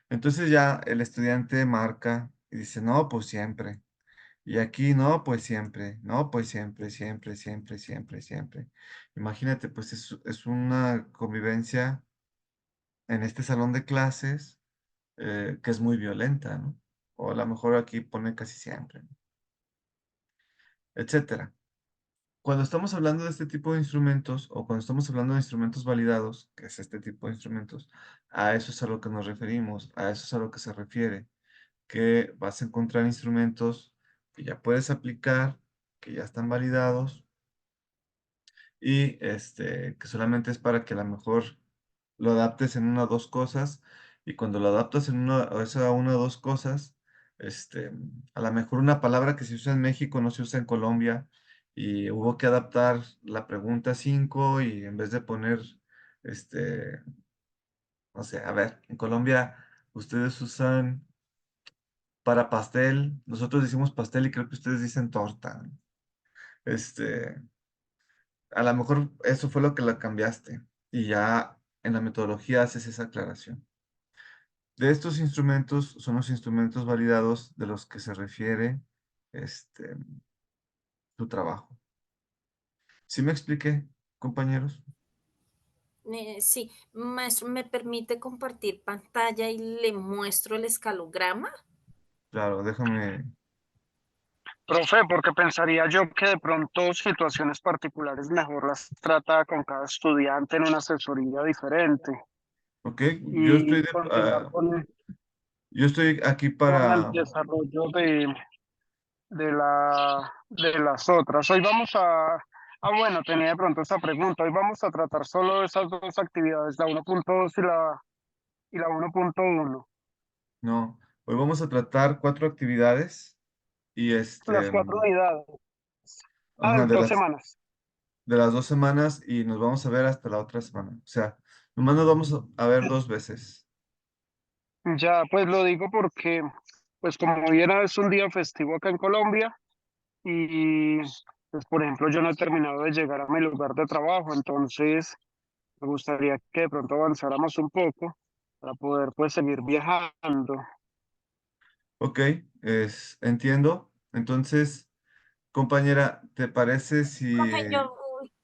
Entonces ya el estudiante marca y dice, no, pues siempre. Y aquí, no, pues siempre, no, pues siempre, siempre, siempre, siempre, siempre. Imagínate, pues es una convivencia en este salón de clases que es muy violenta, ¿no? O a lo mejor aquí pone casi siempre, ¿no? Etcétera. Cuando estamos hablando de este tipo de instrumentos o cuando estamos hablando de instrumentos validados, que es este tipo de instrumentos, a eso es a lo que nos referimos, a eso es a lo que se refiere, que vas a encontrar instrumentos que ya puedes aplicar, que ya están validados y que solamente es para que a lo mejor lo adaptes en una o dos cosas y cuando lo adaptas en una o dos cosas, a lo mejor una palabra que se usa en México no se usa en Colombia y hubo que adaptar la pregunta 5 y en vez de poner, este, no sé, a ver, en Colombia ustedes usan para pastel, nosotros decimos pastel y creo que ustedes dicen torta, ¿no? Este, a lo mejor eso fue lo que la cambiaste y ya en la metodología haces esa aclaración. De estos instrumentos son los instrumentos validados de los que se refiere este, tu trabajo. ¿Sí me expliqué, compañeros? Sí, maestro, ¿me permite compartir pantalla y le muestro el escalograma? Claro, déjame. Profe, porque pensaría yo que de pronto situaciones particulares mejor las trata con cada estudiante en una asesoría diferente Ok, y continuar yo estoy aquí con el para. desarrollo de las otras. Hoy vamos bueno, tenía de pronto esta pregunta. Hoy vamos a tratar solo de esas dos actividades, la 1.2 y la 1.1. No, hoy vamos a tratar 4 actividades y Las cuatro unidades. Ah, ajá, 2 semanas. de las 2 semanas y nos vamos a ver hasta la otra semana. O sea, nomás nos vamos a ver 2 veces. Ya, pues lo digo porque, pues como viera, es un día festivo acá en Colombia y, pues por ejemplo, yo no he terminado de llegar a mi lugar de trabajo, entonces me gustaría que de pronto avanzáramos un poco para poder, pues, seguir viajando. Ok, entiendo. Entonces, compañera, ¿te parece si... Profe, yo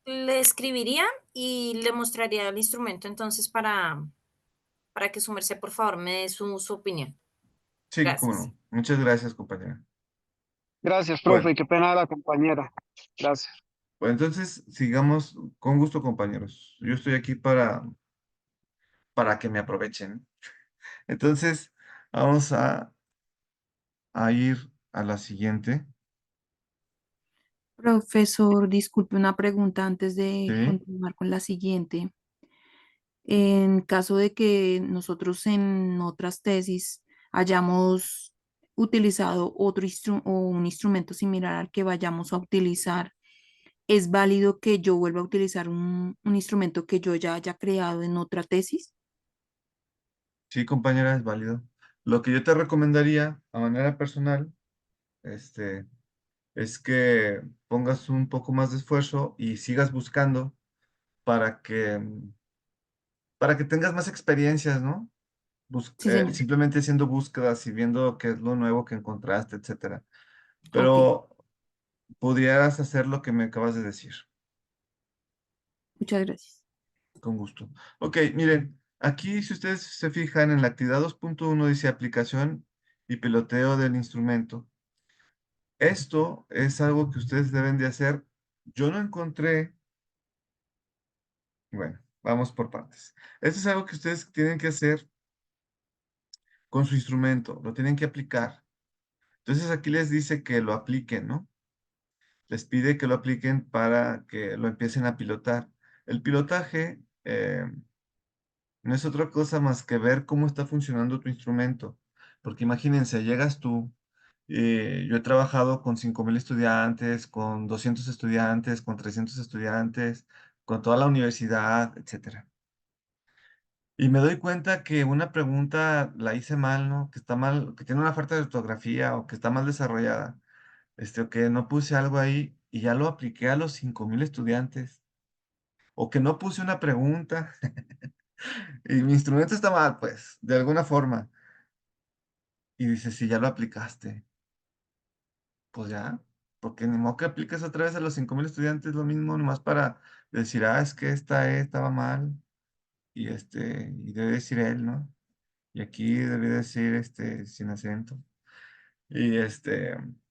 le escribiría y le mostraría el instrumento entonces para que su merced, por favor, me dé su opinión. Sí, cómo Gracias. no. Muchas gracias, compañera. Gracias, profe, Bueno, qué pena de la compañera. Gracias. pues entonces sigamos con gusto, compañeros. Yo estoy aquí para que me aprovechen. Entonces, vamos a ir a la siguiente. Profesor, disculpe una pregunta antes de Sí, continuar con la siguiente. En caso de que nosotros en otras tesis hayamos utilizado o un instrumento similar al que vayamos a utilizar, ¿es válido que yo vuelva a utilizar un instrumento que yo ya haya creado en otra tesis? sí, compañera, es válido. Lo que yo te recomendaría a manera personal, este, es que pongas un poco más de esfuerzo y sigas buscando para que tengas más experiencias, ¿no? Sí, señor. Simplemente haciendo búsquedas y viendo qué es lo nuevo que encontraste, etcétera. Ok, Pero pudieras hacer lo que me acabas de decir, muchas gracias. con gusto. Ok, miren, aquí si ustedes se fijan en la actividad 2.1 dice aplicación y piloteo del instrumento. Esto es algo que ustedes deben de hacer. Yo no encontré, bueno, vamos por partes. Esto es algo que ustedes tienen que hacer con su instrumento, lo tienen que aplicar. Entonces aquí les dice que lo apliquen, ¿no? Les pide que lo apliquen para que lo empiecen a pilotar. El pilotaje no es otra cosa más que ver cómo está funcionando tu instrumento. Porque imagínense, llegas tú, yo he trabajado con 5,000 estudiantes, con 200 estudiantes, con 300 estudiantes, con toda la universidad, etcétera. Y me doy cuenta que una pregunta la hice mal, ¿no? Que está mal, que tiene una falta de ortografía o que está mal desarrollada. O que no puse algo ahí y ya lo apliqué a los 5,000 estudiantes. O que no puse una pregunta y mi instrumento está mal, pues, de alguna forma. Y dice, si ya lo aplicaste, pues ya, porque ni modo que apliques otra vez a los 5,000 estudiantes lo mismo, nomás para decir, es que estaba mal, y debe decir él, ¿no? Y aquí debe decir, sin acento. Y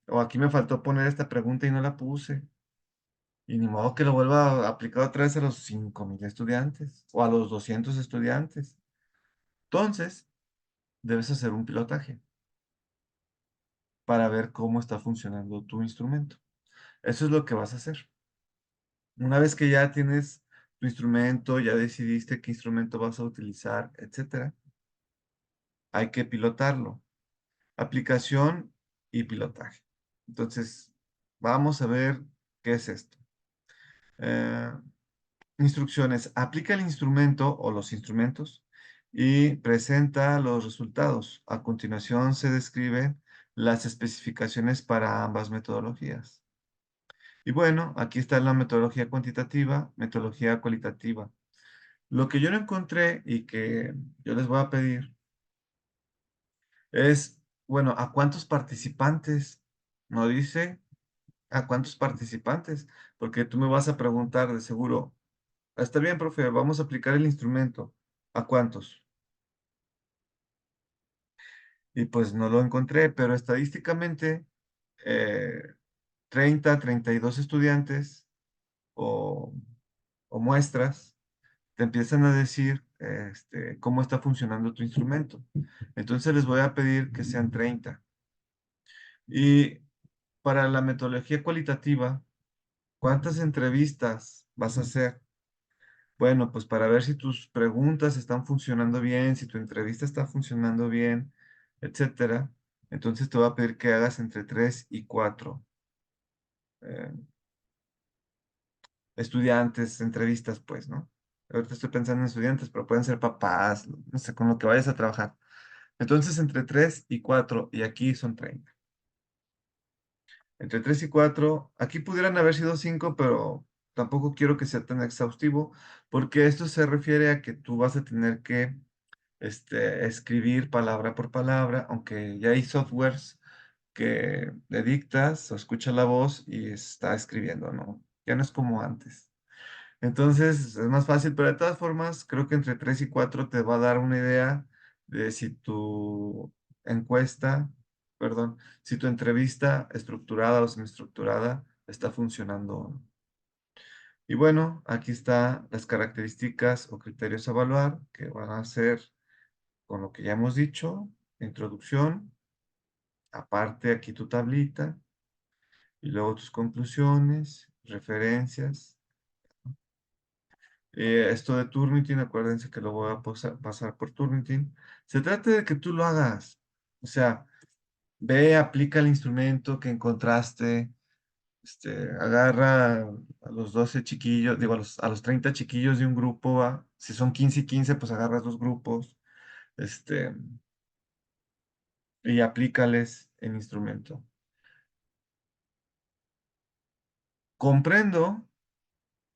o aquí me faltó poner esta pregunta y no la puse. Y ni modo que lo vuelva a aplicar otra vez a los 5,000 estudiantes o a los 200 estudiantes. Entonces, debes hacer un pilotaje para ver cómo está funcionando tu instrumento. Eso es lo que vas a hacer. Una vez que ya tienes tu instrumento, ya decidiste qué instrumento vas a utilizar, etcétera, hay que pilotarlo. Aplicación y pilotaje. Entonces, vamos a ver qué es esto. Eh, Instrucciones. Aplica el instrumento o los instrumentos y presenta los resultados. A continuación se describen las especificaciones para ambas metodologías. Y bueno, aquí está la metodología cuantitativa, metodología cualitativa. Lo que yo no encontré y que yo les voy a pedir es, bueno, ¿a cuántos participantes? No dice a cuántos participantes, porque tú me vas a preguntar de seguro, está bien, profe, vamos a aplicar el instrumento. ¿A cuántos? Y pues no lo encontré, pero estadísticamente, eh, 32 estudiantes o, o muestras te empiezan a decir cómo está funcionando tu instrumento. Entonces les voy a pedir que sean 30. Y para la metodología cualitativa, ¿cuántas entrevistas vas a hacer? Bueno, pues para ver si tus preguntas están funcionando bien, si tu entrevista está funcionando bien, etcétera. Entonces te voy a pedir que hagas entre 3 y 4 eh, estudiantes, entrevistas, pues, ¿no? Ahorita estoy pensando en estudiantes, pero pueden ser papás, no sé, con lo que vayas a trabajar. Entonces, entre 3 y 4 y aquí son 30. Entre 3 y 4 aquí pudieran haber sido 5 pero tampoco quiero que sea tan exhaustivo, porque esto se refiere a que tú vas a tener que escribir palabra por palabra, aunque ya hay softwares que le dictas o escucha la voz y está escribiendo, ¿no? Ya no es como antes. Entonces es más fácil, pero de todas formas, creo que entre 3 y 4 te va a dar una idea de si tu encuesta, perdón, si tu entrevista estructurada o semiestructurada está funcionando o no. Y bueno, aquí están las características o criterios a evaluar, que van a ser con lo que ya hemos dicho, introducción, aparte aquí tu tablita, y luego tus conclusiones, referencias. Esto de Turnitin, acuérdense que lo voy a pasar por Turnitin. Se trata de que tú lo hagas. O sea, ve, aplica el instrumento que encontraste, agarra a los 12 chiquillos, digo, a los 30 chiquillos de un grupo, ¿va? Si son 15 y 15, pues agarras dos grupos, este, y aplícales el instrumento. Comprendo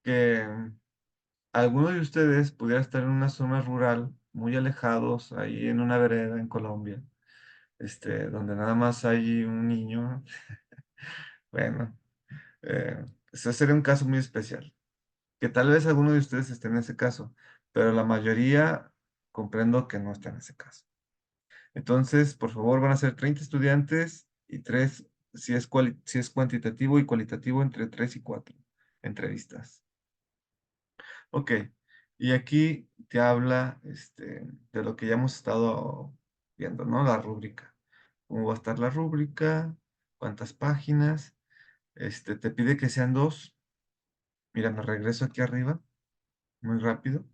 que alguno de ustedes pudiera estar en una zona rural, muy alejados, ahí en una vereda en Colombia, donde nada más hay un niño. Bueno, ese sería un caso muy especial, que tal vez alguno de ustedes esté en ese caso, pero la mayoría comprendo que no está en ese caso. Entonces, por favor, van a ser 30 estudiantes y 3, si es cuantitativo y cualitativo, entre 3 y 4 entrevistas. Ok, y aquí te habla de lo que ya hemos estado viendo, ¿no? La rúbrica. ¿Cómo va a estar la rúbrica? ¿Cuántas páginas? Te pide que sean dos. Mira, me regreso aquí arriba, muy rápido.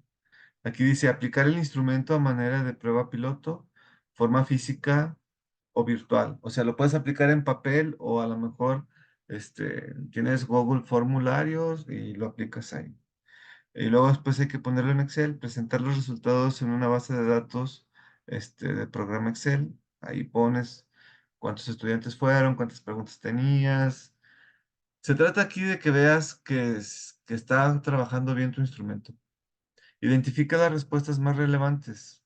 Aquí dice aplicar el instrumento a manera de prueba piloto, forma física o virtual. O sea, lo puedes aplicar en papel o a lo mejor tienes Google Formularios y lo aplicas ahí. Y luego después hay que ponerlo en Excel, presentar los resultados en una base de datos de programa Excel. Ahí pones cuántos estudiantes fueron, cuántas preguntas tenías. Se trata aquí de que veas que está trabajando bien tu instrumento. Identifica las respuestas más relevantes,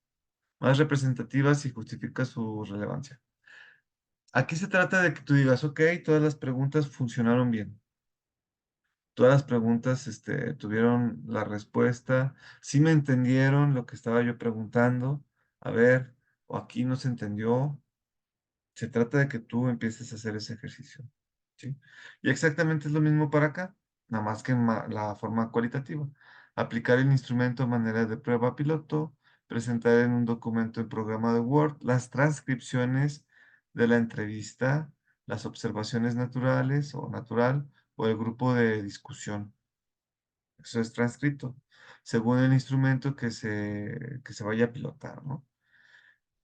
más representativas y justifica su relevancia. Aquí se trata de que tú digas, ok, todas las preguntas funcionaron bien. Todas las preguntas, tuvieron la respuesta. Sí me entendieron lo que estaba yo preguntando. A ver, o aquí no se entendió. Se trata de que tú empieces a hacer ese ejercicio, ¿sí? Y exactamente es lo mismo para acá, nada más que en la forma cualitativa. Aplicar el instrumento de manera de prueba piloto, presentar en un documento en programa de Word las transcripciones de la entrevista, las observaciones naturales o natural o el grupo de discusión. Eso es transcrito, según el instrumento que se vaya a pilotar, ¿no?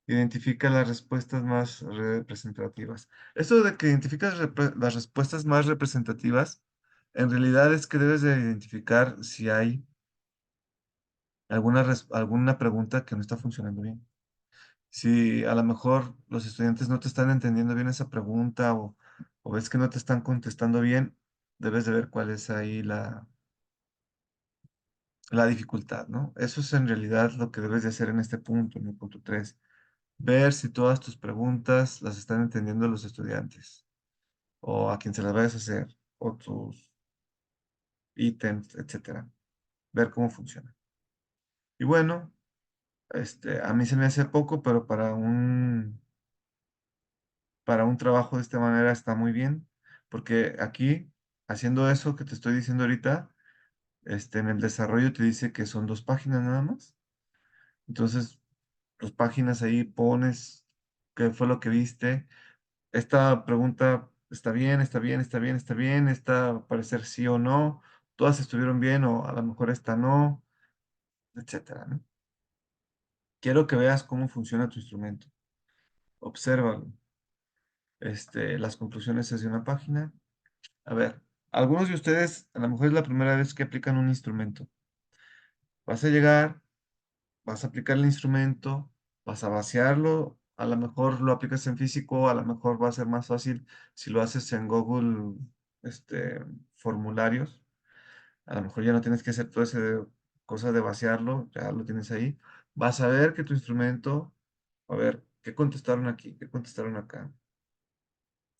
Identifica las respuestas más representativas. Eso de que identificas las respuestas más representativas, en realidad es que debes de identificar si hay alguna pregunta que no está funcionando bien. Si a lo mejor los estudiantes no te están entendiendo bien esa pregunta o ves que no te están contestando bien, debes de ver cuál es ahí la dificultad, ¿no? Eso es en realidad lo que debes de hacer en este punto, en el punto 3. Ver si todas tus preguntas las están entendiendo los estudiantes o a quien se las vayas a hacer o tus ítems, etcétera. Ver cómo funciona. Y bueno, a mí se me hace poco, pero para un trabajo de esta manera está muy bien, porque aquí, haciendo eso que te estoy diciendo ahorita, en el desarrollo te dice que son 2 páginas nada más. Entonces, 2 páginas ahí pones qué fue lo que viste. Esta pregunta está bien, está bien, está bien, está bien. Esta parecer sí o no. Todas estuvieron bien o a lo mejor esta no, etcétera, ¿no? Quiero que veas cómo funciona tu instrumento. Obsérvalo. Las conclusiones es de una página. A ver, algunos de ustedes a lo mejor es la primera vez que aplican un instrumento. Vas a llegar, vas a aplicar el instrumento, vas a vaciarlo, a lo mejor lo aplicas en físico, a lo mejor va a ser más fácil si lo haces en Google, formularios. A lo mejor ya no tienes que hacer toda esa cosa de vaciarlo, ya lo tienes ahí. vas a ver que tu instrumento, a ver, ¿qué contestaron aquí? ¿Qué contestaron acá?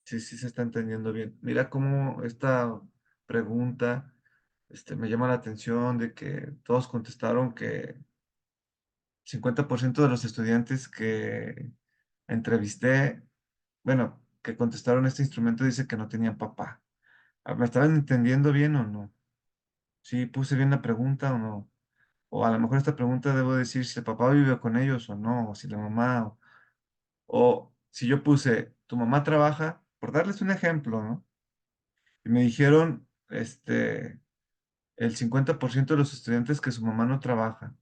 Sí, sí se está entendiendo bien. Mira cómo esta pregunta, me llama la atención de que todos contestaron que 50% de los estudiantes que entrevisté, bueno, que contestaron este instrumento dice que no tenían papá. ¿Me estaban entendiendo bien o no? ¿Sí puse bien la pregunta o no? O a lo mejor esta pregunta debo decir si el papá vive con ellos o no, o si la mamá, o si yo puse, tu mamá trabaja, por darles un ejemplo, ¿no? Y me dijeron, el 50% de los estudiantes que su mamá no trabaja.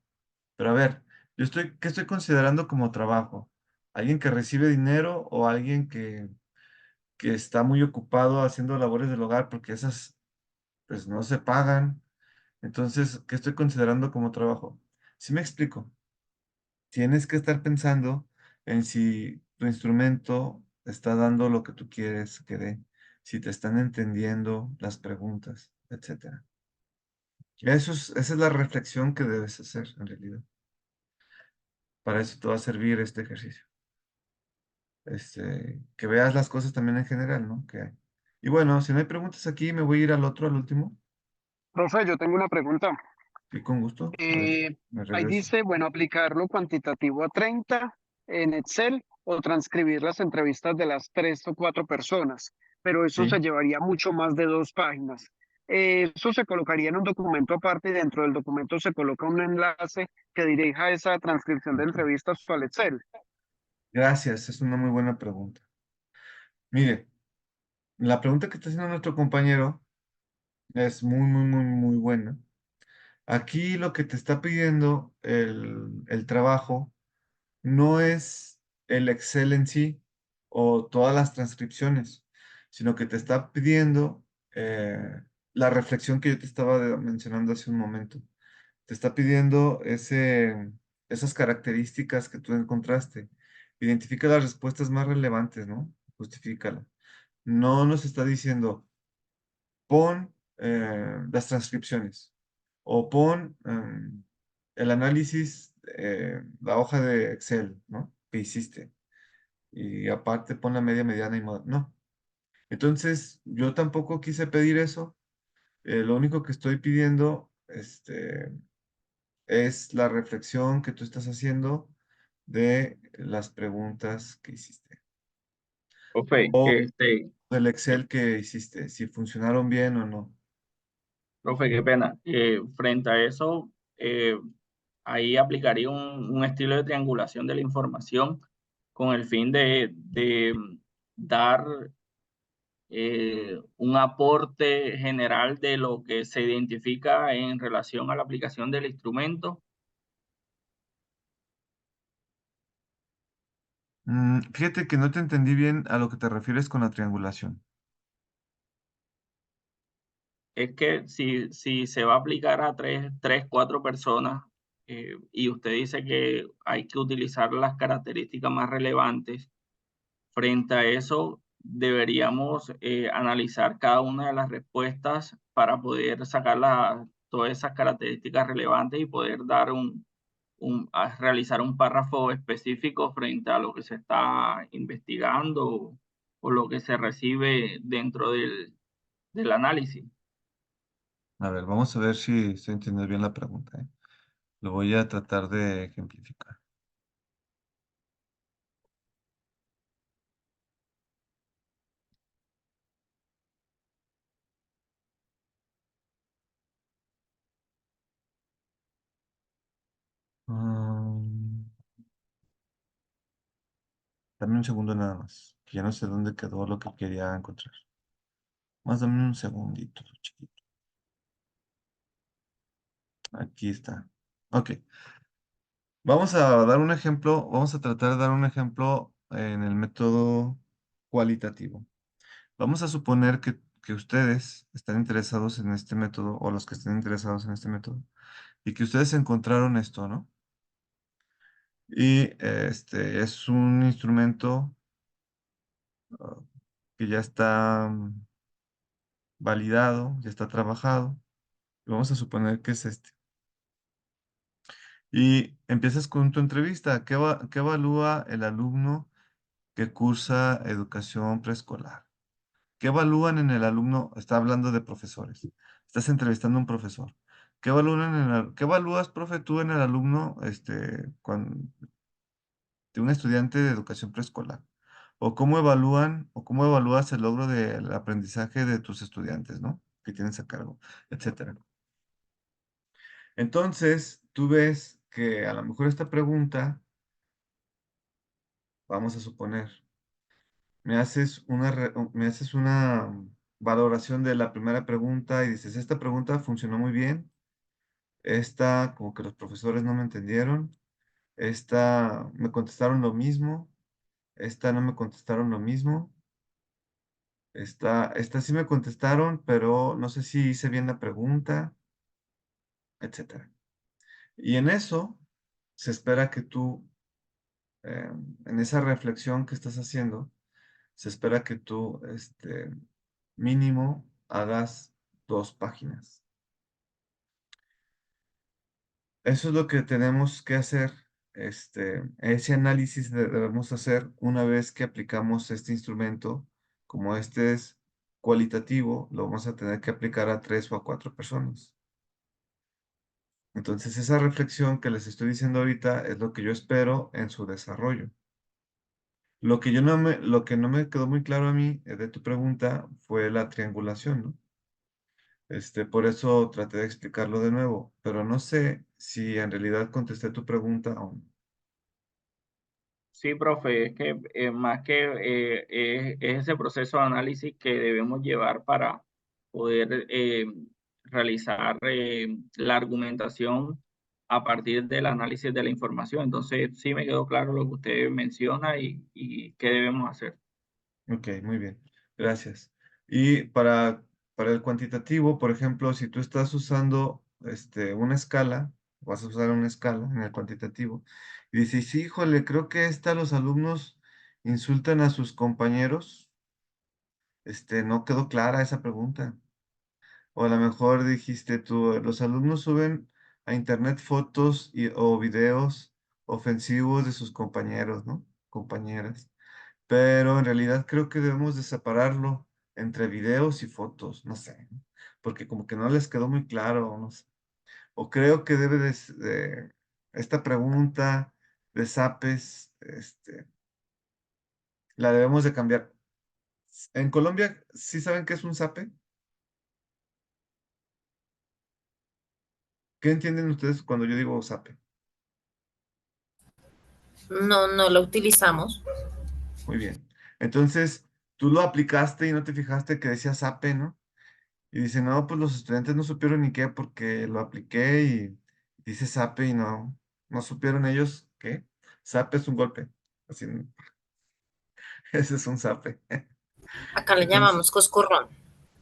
Pero a ver, ¿qué estoy considerando como trabajo? ¿Alguien que recibe dinero o alguien que está muy ocupado haciendo labores del hogar porque esas, pues, no se pagan? Entonces, ¿qué estoy considerando como trabajo? Sí me explico. Tienes que estar pensando en si tu instrumento está dando lo que tú quieres que dé, si te están entendiendo las preguntas, etcétera. Esa es la reflexión que debes hacer en realidad. Para eso te va a servir este ejercicio. Que veas las cosas también en general, ¿no? Que hay. Y bueno, si no hay preguntas aquí, me voy a ir al otro, al último. Profe, yo tengo una pregunta. Y con gusto. A ver, Eh, me ahí regreso. dice, bueno, aplicar lo cuantitativo a 30 en Excel o transcribir las entrevistas de las 3 o 4 personas, pero eso se Sí. llevaría mucho más de 2 páginas. Eso se colocaría en un documento aparte y dentro del documento se coloca un enlace que dirija esa transcripción de Ok. entrevistas al Excel. Gracias, es una muy buena pregunta. Mire, la pregunta que está haciendo nuestro compañero es muy, muy, muy, muy buena. Aquí lo que te está pidiendo el trabajo no es el Excel en sí o todas las transcripciones, sino que te está pidiendo la reflexión que yo te estaba mencionando hace un momento. Te está pidiendo esas características que tú encontraste. Identifica las respuestas más relevantes, ¿no? Justifícala. No nos está diciendo, pon las transcripciones o pon el análisis, la hoja de Excel, ¿no? Que hiciste. Y aparte pon la media, mediana y no. Entonces, yo tampoco quise pedir eso. Lo único que estoy pidiendo, es la reflexión que tú estás haciendo de las preguntas que hiciste. Profe, O del Excel que hiciste, si funcionaron bien o no. profe, qué pena. Frente a eso, ahí aplicaría un estilo de triangulación de la información con el fin de dar un aporte general de lo que se identifica en relación a la aplicación del instrumento. Fíjate que no te entendí bien a lo que te refieres con la triangulación. Es que si se va a aplicar a tres, 4 personas, y usted dice que hay que utilizar las características más relevantes, frente a eso deberíamos analizar cada una de las respuestas para poder sacar todas esas características relevantes y poder dar realizar un párrafo específico frente a lo que se está investigando o lo que se recibe dentro del análisis. A ver, vamos a ver si estoy entendiendo bien la pregunta, ¿eh? Lo voy a tratar de ejemplificar. Mm, Dame un segundo nada más, que ya no sé dónde quedó lo que quería encontrar. Más dame un segundito, chiquito. Aquí está. Ok. Vamos a dar un ejemplo, vamos a tratar de dar un ejemplo en el método cualitativo. Vamos a suponer que ustedes están interesados en este método o los que estén interesados en este método y que ustedes encontraron esto, ¿no? Y este es un instrumento ah, que ya está validado, ya está trabajado. Y vamos a suponer que es este. Y empiezas con tu entrevista. ¿Qué evalúa el alumno que cursa educación preescolar? ¿Qué evalúan en el alumno? Está hablando de profesores. Estás entrevistando a un profesor. ¿Qué evalúas, profe, tú en el alumno, de un estudiante de educación preescolar? O cómo evalúas el logro del aprendizaje de tus estudiantes, ¿no? Que tienes a cargo, etcétera. Entonces, tú ves que a lo mejor esta pregunta, vamos a suponer, me haces una valoración de la primera pregunta y dices, esta pregunta funcionó muy bien, esta como que los profesores no me entendieron, esta me contestaron lo mismo, esta no me contestaron lo mismo, esta sí me contestaron, pero no sé si hice bien la pregunta, etcétera. Y en eso se espera que tú, en esa reflexión que estás haciendo, se espera que tú, mínimo, hagas 2 páginas. Eso es lo que tenemos que hacer. Ese análisis debemos hacer una vez que aplicamos este instrumento. Como este es cualitativo, lo vamos a tener que aplicar a 3 o a 4 personas. Entonces, esa reflexión que les estoy diciendo ahorita es lo que yo espero en su desarrollo. Lo que no me quedó muy claro a mí de tu pregunta fue la triangulación, ¿no? Por eso traté de explicarlo de nuevo, pero no sé si en realidad contesté tu pregunta aún. Sí, profe, es que más que es ese proceso de análisis que debemos llevar para poder realizar la argumentación a partir del análisis de la información. Entonces, sí me quedó claro lo que usted menciona y qué debemos hacer. Ok, muy bien. Gracias. Y para el cuantitativo, por ejemplo, si tú estás usando una escala, vas a usar una escala en el cuantitativo, y dices, sí, híjole, creo que los alumnos insultan a sus compañeros. No quedó clara esa pregunta. O a lo mejor dijiste tú, los alumnos suben a internet fotos o videos ofensivos de sus compañeros, ¿no? Compañeras. Pero en realidad creo que debemos de separarlo entre videos y fotos, no sé, ¿no? Porque como que no les quedó muy claro, no sé. O creo que esta pregunta de zapes, la debemos de cambiar. En Colombia, ¿sí saben qué es un zape? ¿Qué entienden ustedes cuando yo digo zape? No, no lo utilizamos. Muy bien. Entonces, tú lo aplicaste y no te fijaste que decía zape, ¿no? Y dice, no, pues los estudiantes no supieron ni qué porque lo apliqué y dice zape y no supieron ellos qué. Zape es un golpe. Así, ese es un zape. Acá le Entonces, llamamos coscorrón.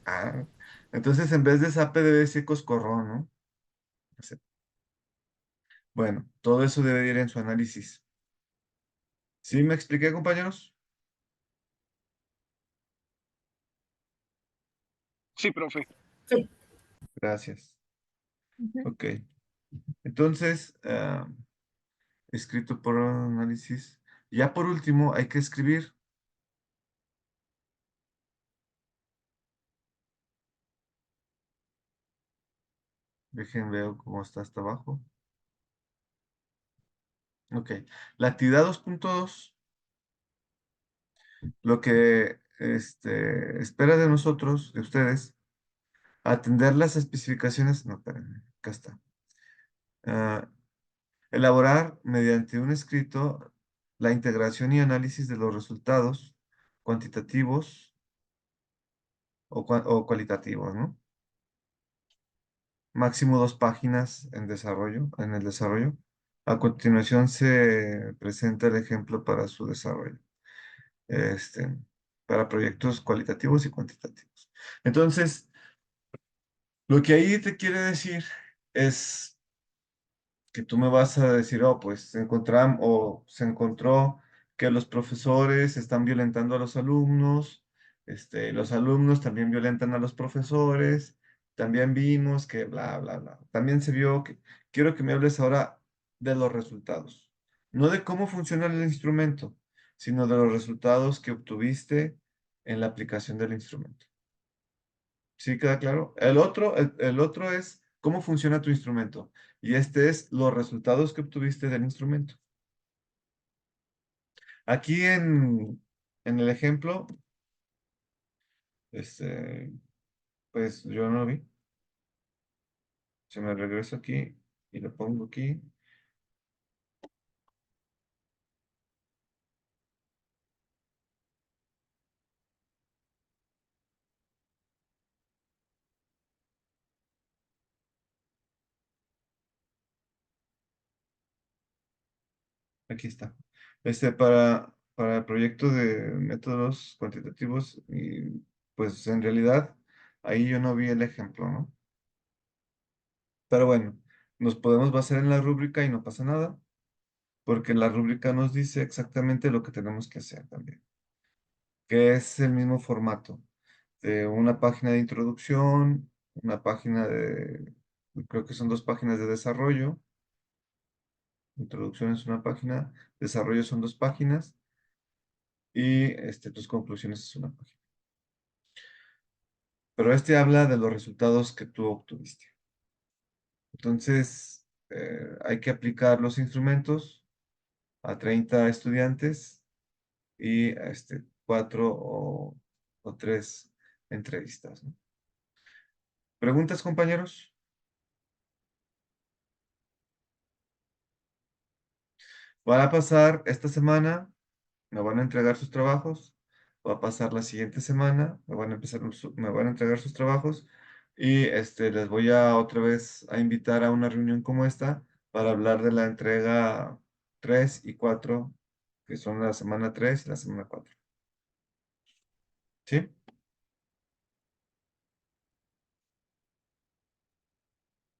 ah, entonces en vez de zape debe decir coscorrón, ¿no? Así. Bueno, todo eso debe ir en su análisis. ¿Sí me expliqué, compañeros? Sí, profe. Sí. Gracias. Ujú. Ok. Entonces, escrito por análisis. Ya por último, hay que escribir. Dejen ver cómo está hasta abajo. Ok. La actividad 2.2, lo que espera de nosotros, de ustedes, atender las especificaciones. No, espérenme, acá está. Ah, elaborar mediante un escrito la integración y análisis de los resultados cuantitativos o cualitativos, ¿no? Máximo 2 páginas en el desarrollo. A continuación se presenta el ejemplo para su desarrollo, este, para proyectos cualitativos y cuantitativos. Entonces, lo que ahí te quiere decir es que tú me vas a decir, oh, pues se encontró que los profesores están violentando a los alumnos, los alumnos también violentan a los profesores, también vimos que bla, bla, bla. También se vio que, quiero que me hables ahora de los resultados. No de cómo funciona el instrumento, sino de los resultados que obtuviste en la aplicación del instrumento. ¿Sí queda claro? El otro es cómo funciona tu instrumento. Y este es los resultados que obtuviste del instrumento. Aquí en el ejemplo, pues yo no vi. Si me regreso aquí y lo pongo aquí. Aquí está. Para el proyecto de métodos cuantitativos, y pues en realidad ahí yo no vi el ejemplo, ¿no? Pero bueno, nos podemos basar en la rúbrica y no pasa nada, porque la rúbrica nos dice exactamente lo que tenemos que hacer también, que es el mismo formato de una página de introducción, una página creo que son dos páginas de desarrollo. Introducción es una página, desarrollo son dos páginas y tus conclusiones es una página. Pero habla de los resultados que tú obtuviste. Entonces, hay que aplicar los instrumentos a 30 estudiantes y a 4 o 3 entrevistas, ¿no? ¿Preguntas, compañeros? Van a pasar esta semana, me van a entregar sus trabajos, va a pasar la siguiente semana, me van a entregar sus trabajos y les voy a otra vez a invitar a una reunión como esta para hablar de la entrega 3 y 4, que son la semana 3 y la semana 4. ¿Sí?